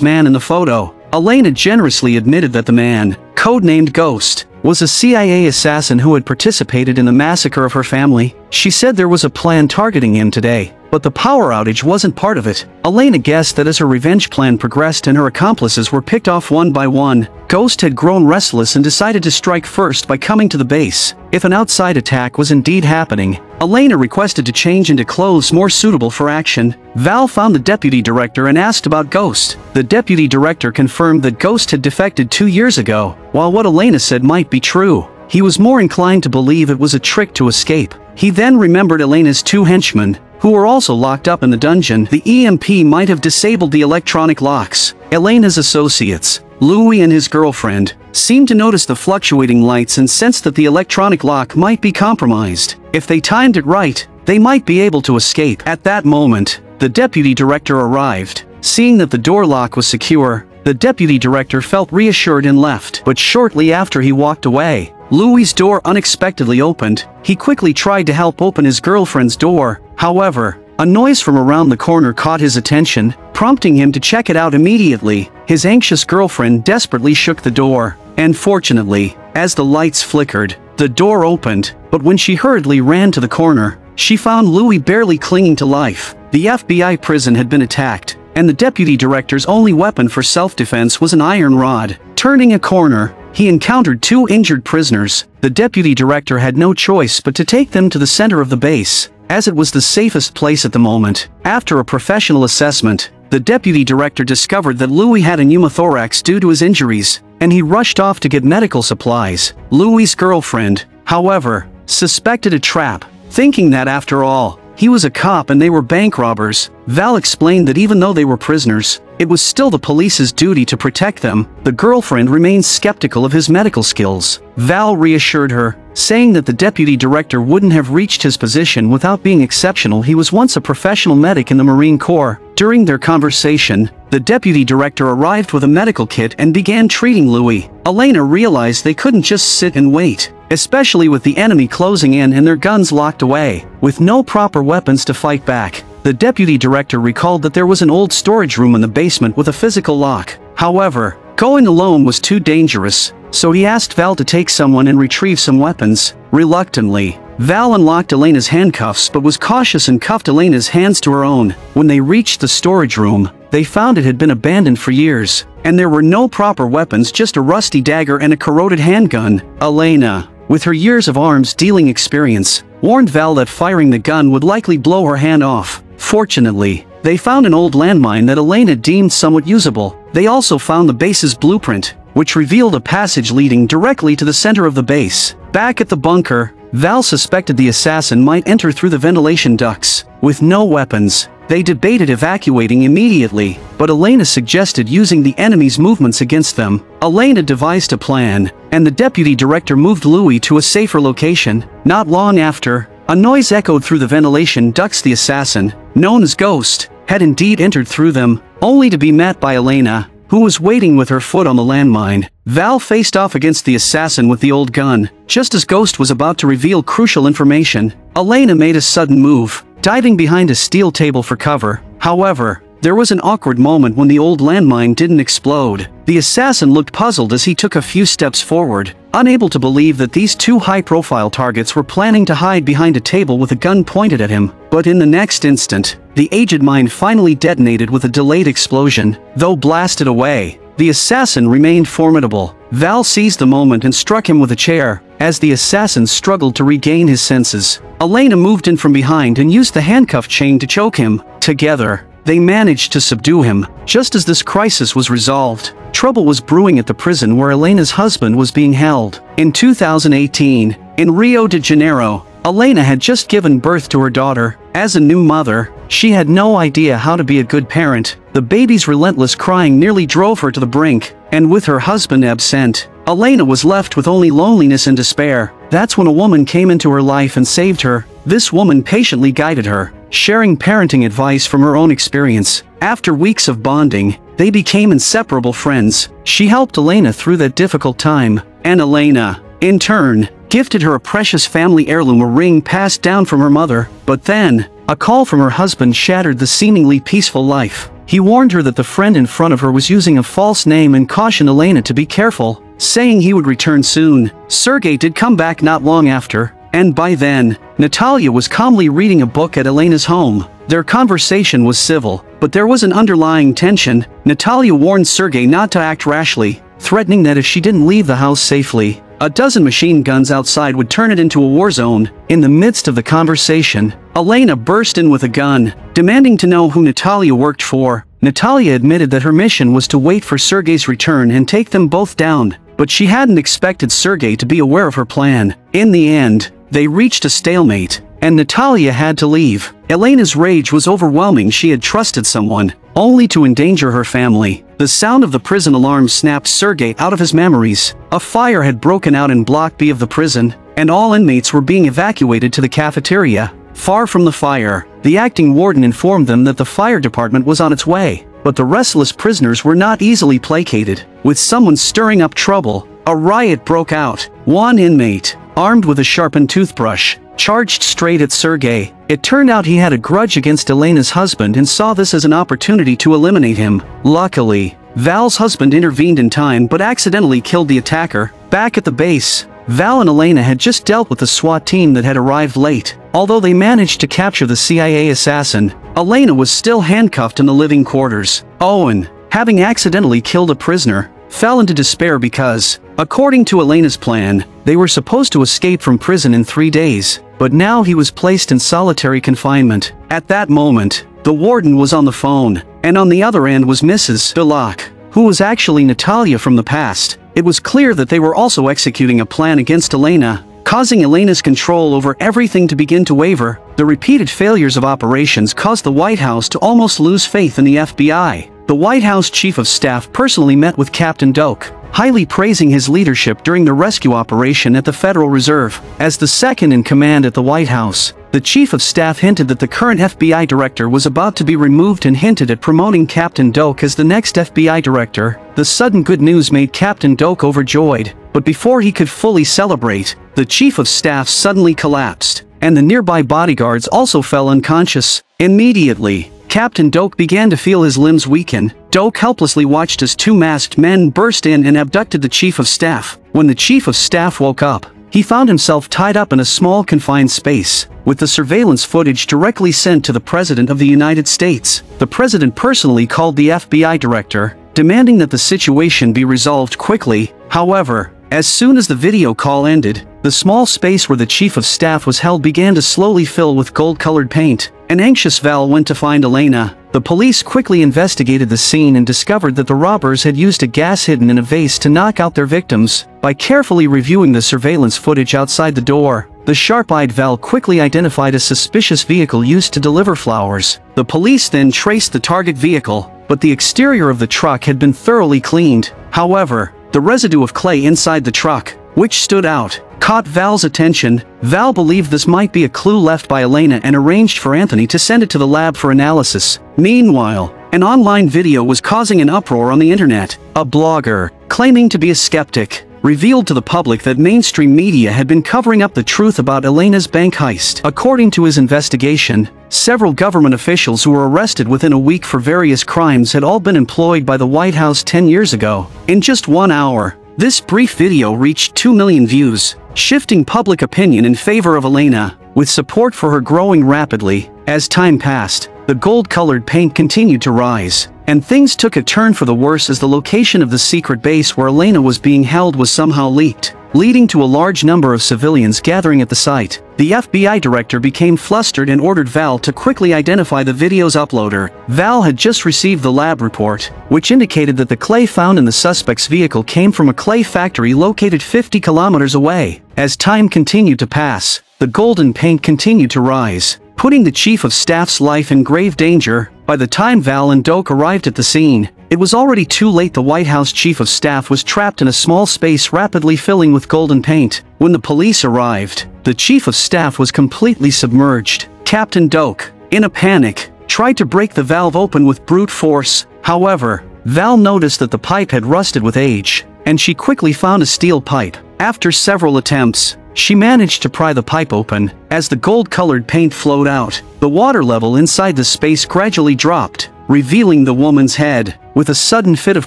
man in the photo. Elena generously admitted that the man, codenamed Ghost, was a CIA assassin who had participated in the massacre of her family. She said there was a plan targeting him today, but the power outage wasn't part of it. Elena guessed that as her revenge plan progressed and her accomplices were picked off one by one, Ghost had grown restless and decided to strike first by coming to the base. If an outside attack was indeed happening, Elena requested to change into clothes more suitable for action. Val found the deputy director and asked about Ghost. The deputy director confirmed that Ghost had defected 2 years ago, while what Elena said might be true. He was more inclined to believe it was a trick to escape. He then remembered Elena's 2 henchmen, who were also locked up in the dungeon. The EMP might have disabled the electronic locks. Elena's associates, Louis and his girlfriend, seemed to notice the fluctuating lights and sensed that the electronic lock might be compromised. If they timed it right, they might be able to escape. At that moment, the deputy director arrived. Seeing that the door lock was secure, the deputy director felt reassured and left. But shortly after he walked away, Louis's door unexpectedly opened. He quickly tried to help open his girlfriend's door. However, a noise from around the corner caught his attention, prompting him to check it out immediately. His anxious girlfriend desperately shook the door, and fortunately, as the lights flickered, the door opened. But when she hurriedly ran to the corner, she found Louis barely clinging to life. The FBI prison had been attacked, and the deputy director's only weapon for self-defense was an iron rod. Turning a corner, he encountered 2 injured prisoners. The deputy director had no choice but to take them to the center of the base, as it was the safest place at the moment. After a professional assessment, the deputy director discovered that Louis had a pneumothorax due to his injuries, and he rushed off to get medical supplies. Louis's girlfriend, however, suspected a trap, thinking that after all, he was a cop and they were bank robbers. Val explained that even though they were prisoners, it was still the police's duty to protect them. The girlfriend remained skeptical of his medical skills. Val reassured her, saying that the deputy director wouldn't have reached his position without being exceptional. He was once a professional medic in the Marine Corps. During their conversation, the deputy director arrived with a medical kit and began treating Louis. Elena realized they couldn't just sit and wait, especially with the enemy closing in and their guns locked away, with no proper weapons to fight back. The deputy director recalled that there was an old storage room in the basement with a physical lock. However, going alone was too dangerous, so he asked Val to take someone and retrieve some weapons. Reluctantly, Val unlocked Elena's handcuffs but was cautious and cuffed Elena's hands to her own. When they reached the storage room, they found it had been abandoned for years, and there were no proper weapons, just a rusty dagger and a corroded handgun. Elena, with her years of arms dealing experience, warned Val that firing the gun would likely blow her hand off. Fortunately, they found an old landmine that Elena deemed somewhat usable. They also found the base's blueprint, which revealed a passage leading directly to the center of the base. Back at the bunker, Val suspected the assassin might enter through the ventilation ducts. With no weapons, they debated evacuating immediately, but Elena suggested using the enemy's movements against them. Elena devised a plan, and the deputy director moved Louis to a safer location. Not long after, A noise echoed through the ventilation ducts. The assassin, known as Ghost, had indeed entered through them, only to be met by Elena, who was waiting with her foot on the landmine. Val faced off against the assassin with the old gun. Just as Ghost was about to reveal crucial information, Elena made a sudden move, diving behind a steel table for cover. However, there was an awkward moment when the old landmine didn't explode. The assassin looked puzzled as he took a few steps forward, unable to believe that these two high-profile targets were planning to hide behind a table with a gun pointed at him. But in the next instant, the aged mine finally detonated with a delayed explosion. Though blasted away, the assassin remained formidable. Val seized the moment and struck him with a chair. As the assassin struggled to regain his senses, Elena moved in from behind and used the handcuff chain to choke him. Together, they managed to subdue him. Just as this crisis was resolved, trouble was brewing at the prison where Elena's husband was being held. In 2018, in Rio de Janeiro, Elena had just given birth to her daughter. As a new mother, she had no idea how to be a good parent. The baby's relentless crying nearly drove her to the brink, and with her husband absent, Elena was left with only loneliness and despair. That's when a woman came into her life and saved her. This woman patiently guided her, sharing parenting advice from her own experience. After weeks of bonding, they became inseparable friends. She helped Elena through that difficult time, and Elena, in turn, gifted her a precious family heirloom, a ring passed down from her mother. But then, a call from her husband shattered the seemingly peaceful life. He warned her that the friend in front of her was using a false name and cautioned Elena to be careful, saying he would return soon. Sergei did come back not long after, and by then, Natalia was calmly reading a book at Elena's home. Their conversation was civil, but there was an underlying tension. Natalia warned Sergei not to act rashly, threatening that if she didn't leave the house safely, a dozen machine guns outside would turn it into a war zone. In the midst of the conversation, Elena burst in with a gun, demanding to know who Natalia worked for. Natalia admitted that her mission was to wait for Sergei's return and take them both down, but she hadn't expected Sergei to be aware of her plan. In the end, they reached a stalemate, and Natalia had to leave. Elena's rage was overwhelming. She had trusted someone, only to endanger her family. The sound of the prison alarm snapped Sergei out of his memories. A fire had broken out in Block B of the prison, and all inmates were being evacuated to the cafeteria. Far from the fire, the acting warden informed them that the fire department was on its way. But the restless prisoners were not easily placated. With someone stirring up trouble, a riot broke out. One inmate, armed with a sharpened toothbrush, charged straight at Sergei. It turned out he had a grudge against Elena's husband and saw this as an opportunity to eliminate him. Luckily, Val's husband intervened in time but accidentally killed the attacker. Back at the base, Val and Elena had just dealt with the SWAT team that had arrived late. Although they managed to capture the CIA assassin, Elena was still handcuffed in the living quarters. Owen, having accidentally killed a prisoner, fell into despair because, according to Elena's plan, they were supposed to escape from prison in 3 days, but now he was placed in solitary confinement. At that moment, the warden was on the phone, and on the other end was Mrs. Belloc, who was actually Natalia from the past. It was clear that they were also executing a plan against Elena, causing Elena's control over everything to begin to waver. The repeated failures of operations caused the White House to almost lose faith in the FBI. The White House Chief of Staff personally met with Captain Doak, highly praising his leadership during the rescue operation at the Federal Reserve. As the second in command at the White House, the Chief of Staff hinted that the current FBI director was about to be removed and hinted at promoting Captain Doak as the next FBI director. The sudden good news made Captain Doak overjoyed, but before he could fully celebrate, the Chief of Staff suddenly collapsed, and the nearby bodyguards also fell unconscious. Immediately, Captain Doak began to feel his limbs weaken. Doak helplessly watched as two masked men burst in and abducted the Chief of Staff. When the Chief of Staff woke up, he found himself tied up in a small confined space, with the surveillance footage directly sent to the President of the United States. The President personally called the FBI director, demanding that the situation be resolved quickly. However, as soon as the video call ended, the small space where the Chief of Staff was held began to slowly fill with gold-colored paint. An anxious Val went to find Elena. The police quickly investigated the scene and discovered that the robbers had used a gas hidden in a vase to knock out their victims. By carefully reviewing the surveillance footage outside the door, the sharp-eyed Val quickly identified a suspicious vehicle used to deliver flowers. The police then traced the target vehicle, but the exterior of the truck had been thoroughly cleaned. However, the residue of clay inside the truck, which stood out, caught Val's attention. Val believed this might be a clue left by Elena and arranged for Anthony to send it to the lab for analysis. Meanwhile, an online video was causing an uproar on the internet. A blogger, claiming to be a skeptic, revealed to the public that mainstream media had been covering up the truth about Elena's bank heist. According to his investigation, several government officials who were arrested within a week for various crimes had all been employed by the White House 10 years ago. In just 1 hour, this brief video reached 2 million views, shifting public opinion in favor of Elena, with support for her growing rapidly. As time passed, the gold-colored paint continued to rise, and things took a turn for the worse as the location of the secret base where Elena was being held was somehow leaked, leading to a large number of civilians gathering at the site. The FBI director became flustered and ordered Val to quickly identify the video's uploader. Val had just received the lab report, which indicated that the clay found in the suspect's vehicle came from a clay factory located 50 kilometers away. As time continued to pass, the golden paint continued to rise, putting the chief of staff's life in grave danger. By the time Val and Doak arrived at the scene, it was already too late. The White House chief of staff was trapped in a small space rapidly filling with golden paint. When the police arrived, the chief of staff was completely submerged. Captain Doak, in a panic, tried to break the valve open with brute force. However, Val noticed that the pipe had rusted with age, and she quickly found a steel pipe. After several attempts, she managed to pry the pipe open. As the gold-colored paint flowed out, the water level inside the space gradually dropped, revealing the woman's head. With a sudden fit of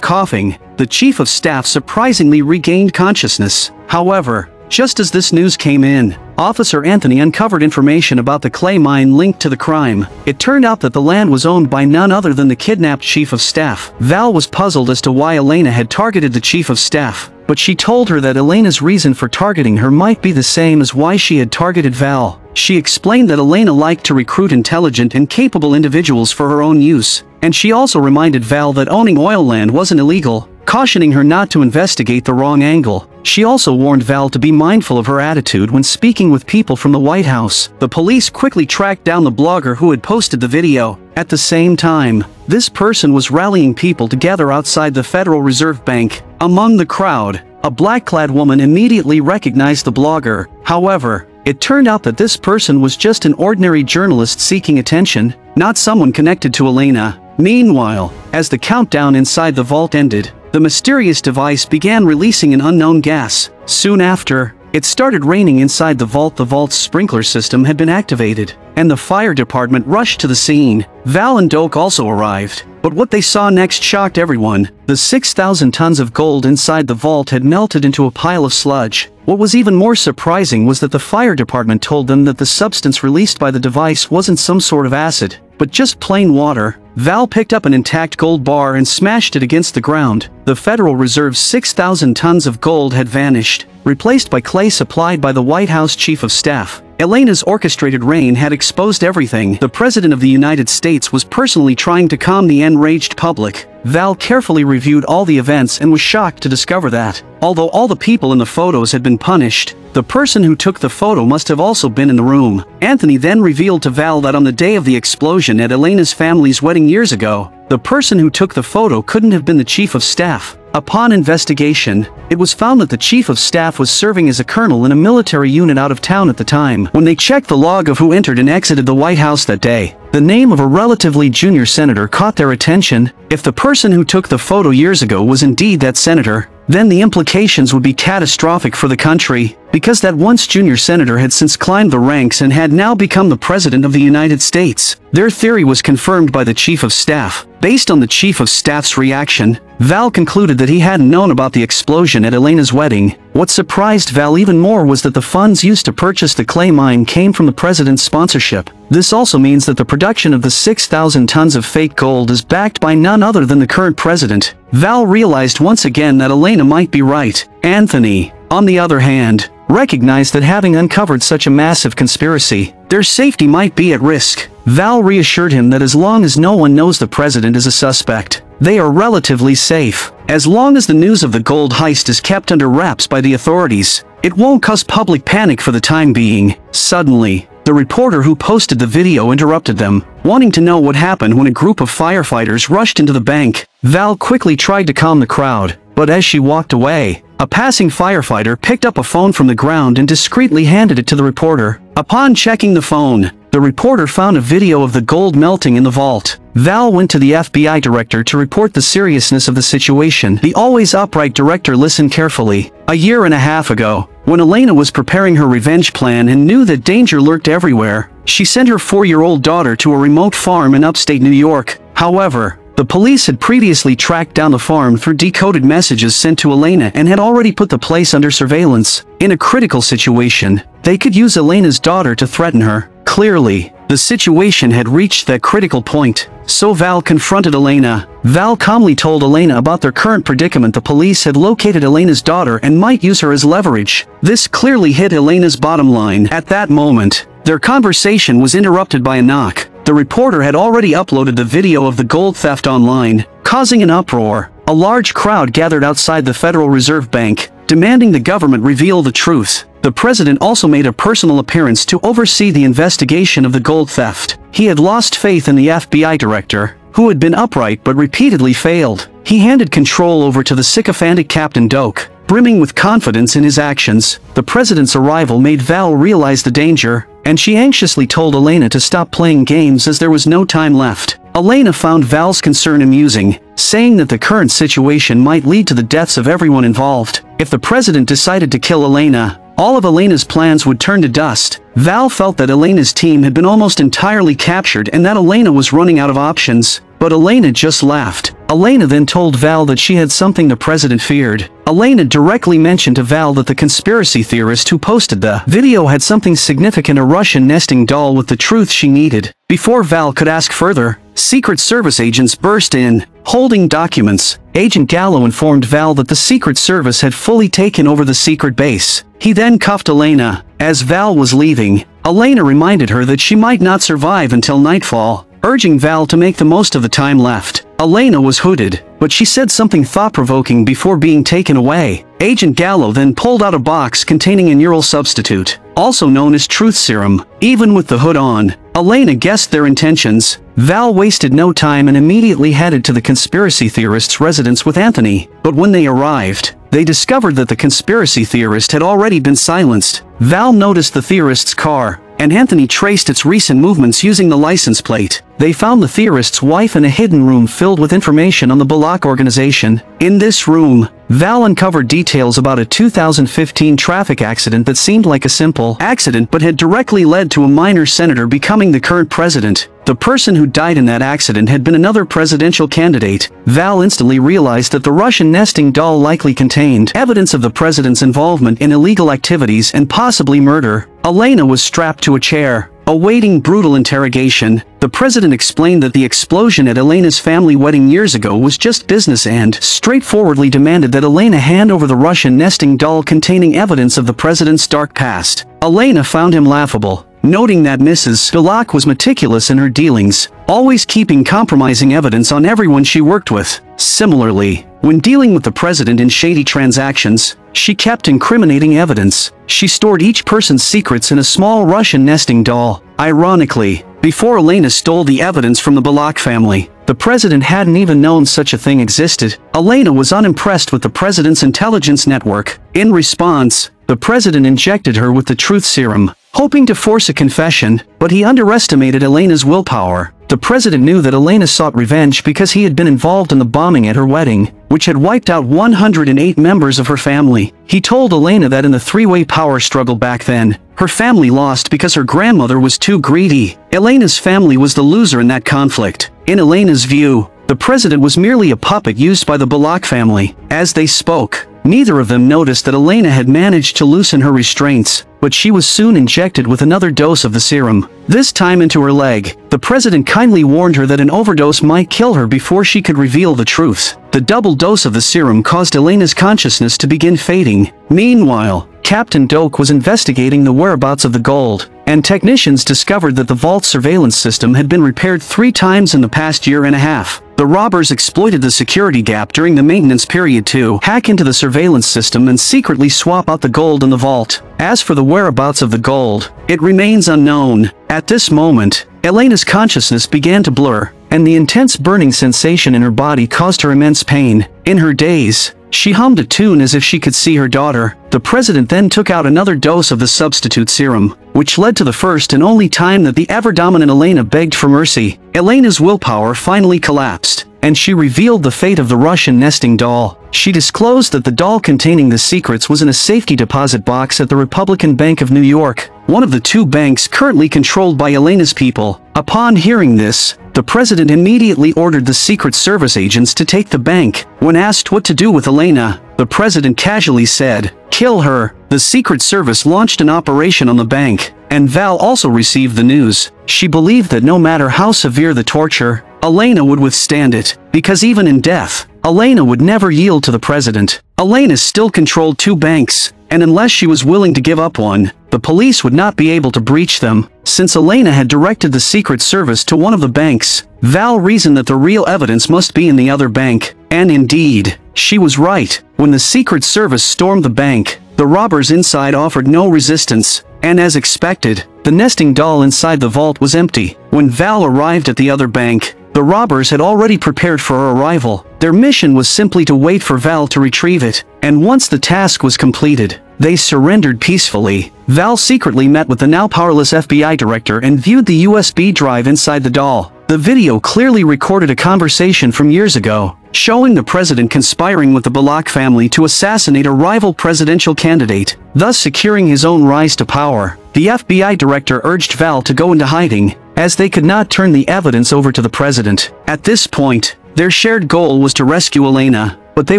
coughing, the chief of staff surprisingly regained consciousness. However, just as this news came in, Officer Anthony uncovered information about the clay mine linked to the crime. It turned out that the land was owned by none other than the kidnapped chief of staff. Val was puzzled as to why Elena had targeted the chief of staff, but she told her that Elena's reason for targeting her might be the same as why she had targeted Val. She explained that Elena liked to recruit intelligent and capable individuals for her own use, and she also reminded Val that owning oil land wasn't illegal, cautioning her not to investigate the wrong angle. She also warned Val to be mindful of her attitude when speaking with people from the White House. The police quickly tracked down the blogger who had posted the video. At the same time, this person was rallying people to gather outside the Federal Reserve Bank. Among the crowd, a black-clad woman immediately recognized the blogger. However, it turned out that this person was just an ordinary journalist seeking attention, not someone connected to Elena. Meanwhile, as the countdown inside the vault ended, the mysterious device began releasing an unknown gas. Soon after, it started raining inside the vault. The vault's sprinkler system had been activated, and the fire department rushed to the scene. Val and Doak also arrived, but what they saw next shocked everyone. The 6,000 tons of gold inside the vault had melted into a pile of sludge. What was even more surprising was that the fire department told them that the substance released by the device wasn't some sort of acid, but just plain water. Val picked up an intact gold bar and smashed it against the ground. The Federal Reserve's 6,000 tons of gold had vanished, replaced by clay supplied by the White House chief of staff. Elena's orchestrated reign had exposed everything. The President of the United States was personally trying to calm the enraged public. Val carefully reviewed all the events and was shocked to discover that, although all the people in the photos had been punished, the person who took the photo must have also been in the room. Anthony then revealed to Val that on the day of the explosion at Elena's family's wedding years ago, the person who took the photo couldn't have been the chief of staff. Upon investigation, it was found that the chief of staff was serving as a colonel in a military unit out of town at the time. When they checked the log of who entered and exited the White House that day, the name of a relatively junior senator caught their attention. If the person who took the photo years ago was indeed that senator, then the implications would be catastrophic for the country, because that once junior senator had since climbed the ranks and had now become the President of the United States. Their theory was confirmed by the Chief of Staff. Based on the Chief of Staff's reaction, Val concluded that he hadn't known about the explosion at Elena's wedding. What surprised Val even more was that the funds used to purchase the clay mine came from the President's sponsorship. This also means that the production of the 6,000 tons of fake gold is backed by none other than the current president. Val realized once again that Elena might be right. Anthony, on the other hand, recognized that having uncovered such a massive conspiracy, their safety might be at risk. Val reassured him that as long as no one knows the president is a suspect, they are relatively safe. As long as the news of the gold heist is kept under wraps by the authorities, it won't cause public panic for the time being. Suddenly, the reporter who posted the video interrupted them, wanting to know what happened when a group of firefighters rushed into the bank. Val quickly tried to calm the crowd, but as she walked away, a passing firefighter picked up a phone from the ground and discreetly handed it to the reporter. Upon checking the phone, the reporter found a video of the gold melting in the vault. Val went to the FBI director to report the seriousness of the situation. The always upright director listened carefully. A year and a half ago, when Elena was preparing her revenge plan and knew that danger lurked everywhere, she sent her 4-year-old daughter to a remote farm in upstate New York. However, the police had previously tracked down the farm through decoded messages sent to Elena and had already put the place under surveillance. In a critical situation, they could use Elena's daughter to threaten her. Clearly, the situation had reached that critical point. So Val confronted Elena. Val calmly told Elena about their current predicament. The police had located Elena's daughter and might use her as leverage. This clearly hit Elena's bottom line. At that moment, their conversation was interrupted by a knock. The reporter had already uploaded the video of the gold theft online, causing an uproar. A large crowd gathered outside the Federal Reserve Bank, demanding the government reveal the truth. The president also made a personal appearance to oversee the investigation of the gold theft. He had lost faith in the FBI director, who had been upright but repeatedly failed. He handed control over to the sycophantic Captain Doak. Brimming with confidence in his actions, the president's arrival made Val realize the danger, and she anxiously told Elena to stop playing games as there was no time left. Elena found Val's concern amusing, saying that the current situation might lead to the deaths of everyone involved. If the president decided to kill Elena, all of Elena's plans would turn to dust. Val felt that Elena's team had been almost entirely captured and that Elena was running out of options. But Elena just laughed. Elena then told Val that she had something the president feared. Elena directly mentioned to Val that the conspiracy theorist who posted the video had something significant, a Russian nesting doll with the truth she needed. Before Val could ask further, Secret Service agents burst in, holding documents. Agent Gallo informed Val that the Secret Service had fully taken over the secret base. He then cuffed Elena. As Val was leaving, Elena reminded her that she might not survive until nightfall, urging Val to make the most of the time left. Elena was hooded, but she said something thought-provoking before being taken away. Agent Gallo then pulled out a box containing a neural substitute, also known as truth serum. Even with the hood on, Elena guessed their intentions. Val wasted no time and immediately headed to the conspiracy theorist's residence with Anthony. But when they arrived, they discovered that the conspiracy theorist had already been silenced. Val noticed the theorist's car, and Anthony traced its recent movements using the license plate. They found the theorist's wife in a hidden room filled with information on the Balak organization. In this room, Val uncovered details about a 2015 traffic accident that seemed like a simple accident but had directly led to a minor senator becoming the current president. The person who died in that accident had been another presidential candidate. Val instantly realized that the Russian nesting doll likely contained evidence of the president's involvement in illegal activities and possibly murder. Elena was strapped to a chair, awaiting brutal interrogation. The president explained that the explosion at Elena's family wedding years ago was just business and straightforwardly demanded that Elena hand over the Russian nesting doll containing evidence of the president's dark past. Elena found him laughable, noting that Mrs. Balak was meticulous in her dealings, always keeping compromising evidence on everyone she worked with. Similarly, when dealing with the president in shady transactions, she kept incriminating evidence. She stored each person's secrets in a small Russian nesting doll. Ironically, before Elena stole the evidence from the Balak family, the president hadn't even known such a thing existed. Elena was unimpressed with the president's intelligence network. In response, the president injected her with the truth serum, hoping to force a confession, but he underestimated Elena's willpower. The president knew that Elena sought revenge because he had been involved in the bombing at her wedding, which had wiped out 108 members of her family. He told Elena that in the three-way power struggle back then, her family lost because her grandmother was too greedy. Elena's family was the loser in that conflict. In Elena's view, the president was merely a puppet used by the Balak family. As they spoke, neither of them noticed that Elena had managed to loosen her restraints, but she was soon injected with another dose of the serum, this time into her leg. The president kindly warned her that an overdose might kill her before she could reveal the truth. The double dose of the serum caused Elena's consciousness to begin fading. Meanwhile, Captain Doak was investigating the whereabouts of the gold, and technicians discovered that the vault surveillance system had been repaired 3 times in the past year and a half. The robbers exploited the security gap during the maintenance period to hack into the surveillance system and secretly swap out the gold in the vault. As for the whereabouts of the gold, it remains unknown. At this moment, Elena's consciousness began to blur, and the intense burning sensation in her body caused her immense pain. In her daze, She hummed a tune as if she could see her daughter. The president then took out another dose of the substitute serum, which led to the first and only time that the ever-dominant Elena begged for mercy. Elena's willpower finally collapsed, and she revealed the fate of the Russian nesting doll. She disclosed that the doll containing the secrets was in a safety deposit box at the Republican Bank of New York, one of the two banks currently controlled by Elena's people. Upon hearing this, the president immediately ordered the Secret Service agents to take the bank. When asked what to do with Elena, the president casually said, "Kill her." The Secret Service launched an operation on the bank, and Val also received the news. She believed that no matter how severe the torture, Elena would withstand it, because even in death, Elena would never yield to the president. Elena still controlled two banks, and unless she was willing to give up one, the police would not be able to breach them. Since Elena had directed the Secret Service to one of the banks, Val reasoned that the real evidence must be in the other bank. And indeed, she was right. When the Secret Service stormed the bank, the robbers inside offered no resistance, and as expected, the nesting doll inside the vault was empty. When Val arrived at the other bank, the robbers had already prepared for her arrival. Their mission was simply to wait for Val to retrieve it, and once the task was completed, they surrendered peacefully. Val secretly met with the now powerless FBI director and viewed the USB drive inside the doll. The video clearly recorded a conversation from years ago, showing the president conspiring with the Balak family to assassinate a rival presidential candidate, thus securing his own rise to power. The FBI director urged Val to go into hiding, as they could not turn the evidence over to the president. At this point, their shared goal was to rescue Elena, but they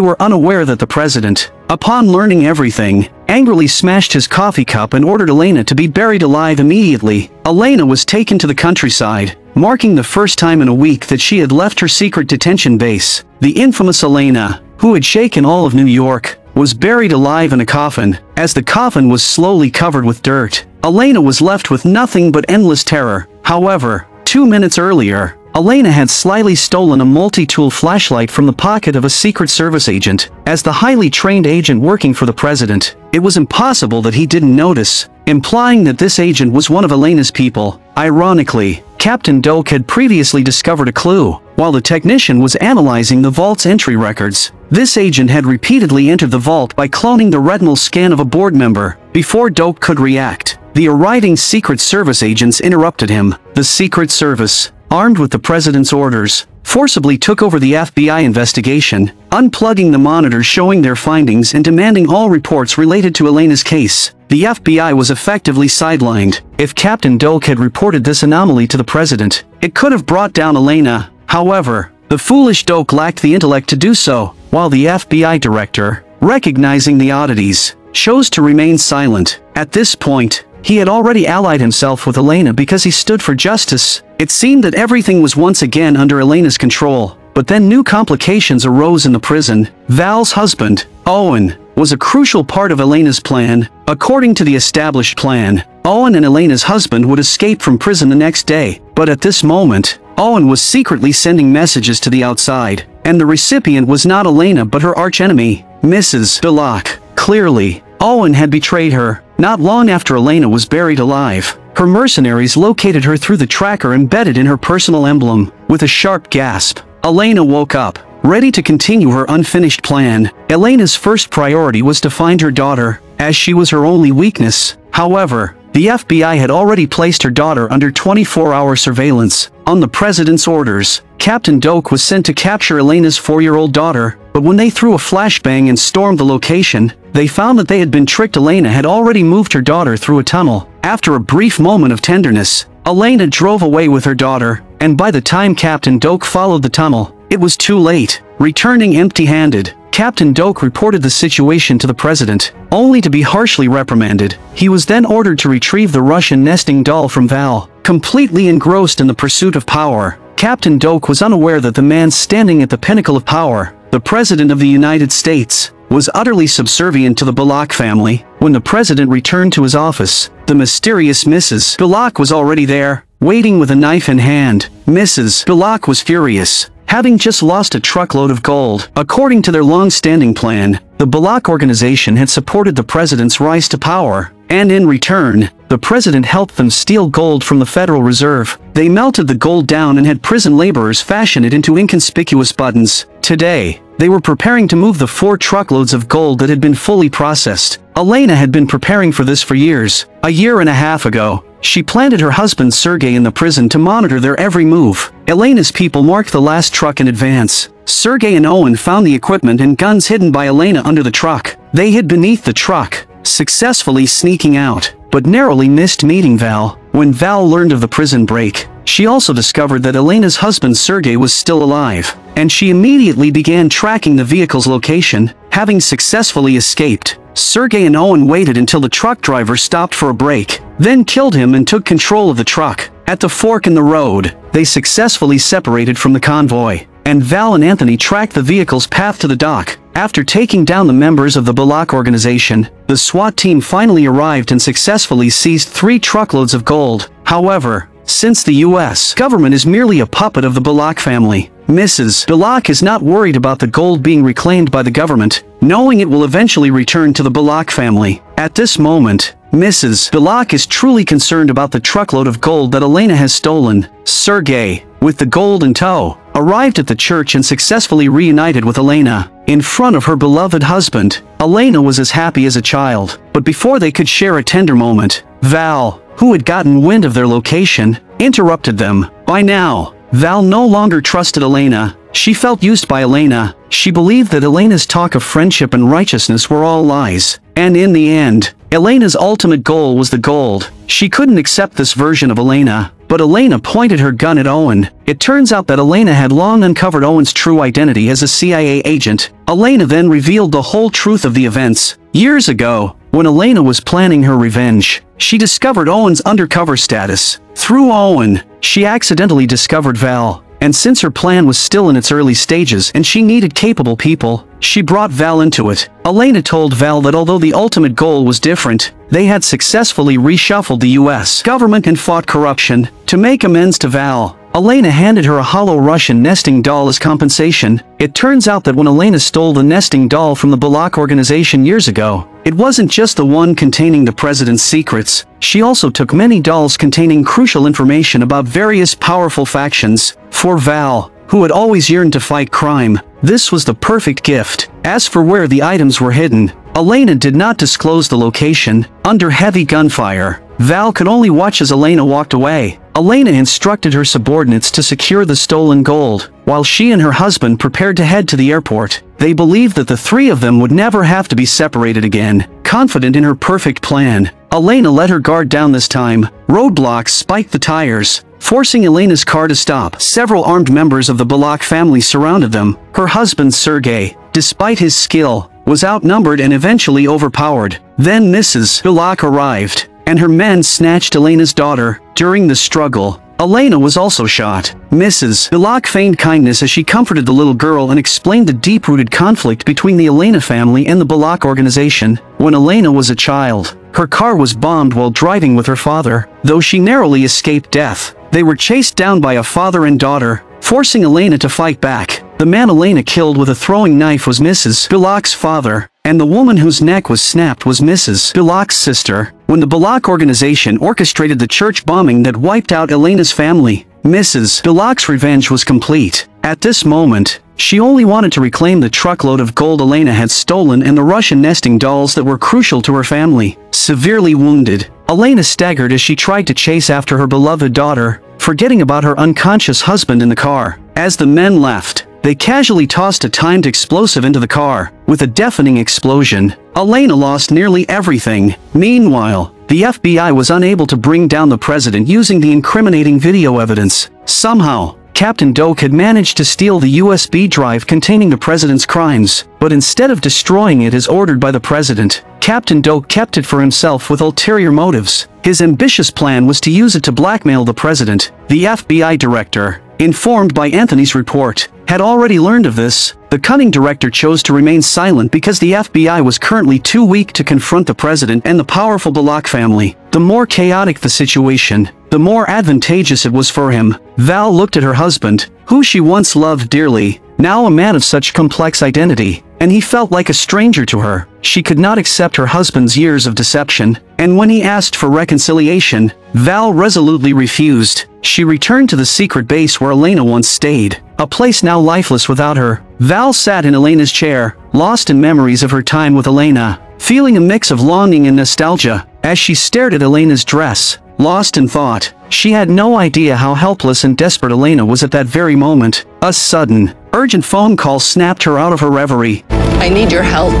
were unaware that the president, upon learning everything, angrily smashed his coffee cup and ordered Elena to be buried alive immediately. Elena was taken to the countryside, marking the first time in a week that she had left her secret detention base. The infamous Elena, who had shaken all of New York, was buried alive in a coffin. As the coffin was slowly covered with dirt, Elena was left with nothing but endless terror. However, 2 minutes earlier, Elena had slyly stolen a multi-tool flashlight from the pocket of a Secret Service agent. As the highly trained agent working for the president, it was impossible that he didn't notice, implying that this agent was one of Elena's people. Ironically, Captain Doak had previously discovered a clue, while the technician was analyzing the vault's entry records. This agent had repeatedly entered the vault by cloning the retinal scan of a board member. Before Doak could react, the arriving Secret Service agents interrupted him. The Secret Service, armed with the president's orders, forcibly took over the FBI investigation, unplugging the monitors showing their findings and demanding all reports related to Elena's case. The FBI was effectively sidelined. If Captain Doak had reported this anomaly to the president, it could have brought down Elena. However, the foolish Doak lacked the intellect to do so, while the FBI director, recognizing the oddities, chose to remain silent. At this point, he had already allied himself with Elena because he stood for justice. It seemed that everything was once again under Elena's control, but then new complications arose in the prison. Val's husband, Owen, was a crucial part of Elena's plan. According to the established plan, Owen and Elena's husband would escape from prison the next day, but at this moment, Owen was secretly sending messages to the outside, and the recipient was not Elena but her archenemy, Mrs. Balak. Clearly, Owen had betrayed her. Not long after Elena was buried alive, her mercenaries located her through the tracker embedded in her personal emblem. With a sharp gasp, Elena woke up, ready to continue her unfinished plan. Elena's first priority was to find her daughter, as she was her only weakness. However, the FBI had already placed her daughter under 24-hour surveillance. On the president's orders, Captain Doak was sent to capture Elena's 4-year-old daughter, but when they threw a flashbang and stormed the location, they found that they had been tricked. Elena had already moved her daughter through a tunnel. After a brief moment of tenderness, Elena drove away with her daughter, and by the time Captain Doak followed the tunnel, it was too late. Returning empty-handed, Captain Doak reported the situation to the president, only to be harshly reprimanded. He was then ordered to retrieve the Russian nesting doll from Val. Completely engrossed in the pursuit of power, Captain Doak was unaware that the man standing at the pinnacle of power, the President of the United States, was utterly subservient to the Balak family. When the president returned to his office, the mysterious Mrs. Balak was already there, waiting with a knife in hand. Mrs. Balak was furious, having just lost a truckload of gold. According to their long-standing plan, the Balak organization had supported the president's rise to power, and in return, the president helped them steal gold from the Federal Reserve. They melted the gold down and had prison laborers fashion it into inconspicuous buttons. Today, They were preparing to move the 4 truckloads of gold that had been fully processed. Elena had been preparing for this for years. A year and a half ago, she planted her husband Sergei in the prison to monitor their every move. Elena's people marked the last truck in advance. Sergei and Owen found the equipment and guns hidden by Elena under the truck. They hid beneath the truck, successfully sneaking out, but narrowly missed meeting Val. When Val learned of the prison break, she also discovered that Elena's husband Sergei was still alive, and she immediately began tracking the vehicle's location. Having successfully escaped, Sergei and Owen waited until the truck driver stopped for a break, then killed him and took control of the truck. At the fork in the road, they successfully separated from the convoy, and Val and Anthony tracked the vehicle's path to the dock. After taking down the members of the Bullock organization, the SWAT team finally arrived and successfully seized 3 truckloads of gold. However, since the U.S. government is merely a puppet of the Bullock family, Mrs. Bullock is not worried about the gold being reclaimed by the government, knowing it will eventually return to the Bullock family. At this moment, Mrs. Bullock is truly concerned about the truckload of gold that Elena has stolen. Sergei, with the gold in tow, arrived at the church and successfully reunited with Elena. In front of her beloved husband, Elena was as happy as a child. But before they could share a tender moment, Val, who had gotten wind of their location, interrupted them. By now, Val no longer trusted Elena. She felt used by Elena. She believed that Elena's talk of friendship and righteousness were all lies. And in the end, Elena's ultimate goal was the gold. She couldn't accept this version of Elena, but Elena pointed her gun at Owen. It turns out that Elena had long uncovered Owen's true identity as a CIA agent. Elena then revealed the whole truth of the events. Years ago, when Elena was planning her revenge, she discovered Owen's undercover status. Through Owen, she accidentally discovered Val. And since her plan was still in its early stages and she needed capable people, she brought Val into it. Elena told Val that although the ultimate goal was different, they had successfully reshuffled the US government and fought corruption. To make amends to Val, Elena handed her a hollow Russian nesting doll as compensation. It turns out that when Elena stole the nesting doll from the Bullock organization years ago, it wasn't just the one containing the president's secrets. She also took many dolls containing crucial information about various powerful factions. For Val, who had always yearned to fight crime, this was the perfect gift. As for where the items were hidden, Elena did not disclose the location. Under heavy gunfire, Val could only watch as Elena walked away. Elena instructed her subordinates to secure the stolen gold, while she and her husband prepared to head to the airport. They believed that the 3 of them would never have to be separated again. Confident in her perfect plan, Elena let her guard down this time. Roadblocks spiked the tires, forcing Elena's car to stop. Several armed members of the Bullock family surrounded them. Her husband Sergei, despite his skill, was outnumbered and eventually overpowered. Then Mrs. Bullock arrived, and her men snatched Elena's daughter. During the struggle, Elena was also shot. Mrs. Bullock feigned kindness as she comforted the little girl and explained the deep-rooted conflict between the Elena family and the Bullock organization. When Elena was a child, her car was bombed while driving with her father. Though she narrowly escaped death, they were chased down by a father and daughter, forcing Elena to fight back. The man Elena killed with a throwing knife was Mrs. Bullock's father, and the woman whose neck was snapped was Mrs. Bullock's sister. When the Bullock organization orchestrated the church bombing that wiped out Elena's family, Mrs. Bullock's revenge was complete. At this moment, she only wanted to reclaim the truckload of gold Elena had stolen and the Russian nesting dolls that were crucial to her family. Severely wounded, Elena staggered as she tried to chase after her beloved daughter, forgetting about her unconscious husband in the car. As the men left, they casually tossed a timed explosive into the car. With a deafening explosion, Elena lost nearly everything. Meanwhile, the FBI was unable to bring down the president using the incriminating video evidence. Somehow, Captain Doak had managed to steal the USB drive containing the president's crimes, but instead of destroying it as ordered by the president, Captain Doak kept it for himself with ulterior motives. His ambitious plan was to use it to blackmail the president. The FBI director, informed by Anthony's report, had already learned of this. The cunning director chose to remain silent because the FBI was currently too weak to confront the president and the powerful Bullock family. The more chaotic the situation, the more advantageous it was for him. Val looked at her husband, who she once loved dearly, now a man of such complex identity, and he felt like a stranger to her. She could not accept her husband's years of deception, and when he asked for reconciliation, Val resolutely refused. She returned to the secret base where Elena once stayed, a place now lifeless without her. Val sat in Elena's chair, lost in memories of her time with Elena, feeling a mix of longing and nostalgia. As she stared at Elena's dress, lost in thought, she had no idea how helpless and desperate Elena was at that very moment. A sudden, urgent phone call snapped her out of her reverie. I need your help.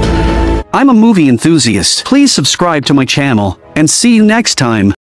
I'm a movie enthusiast. Please subscribe to my channel, and see you next time.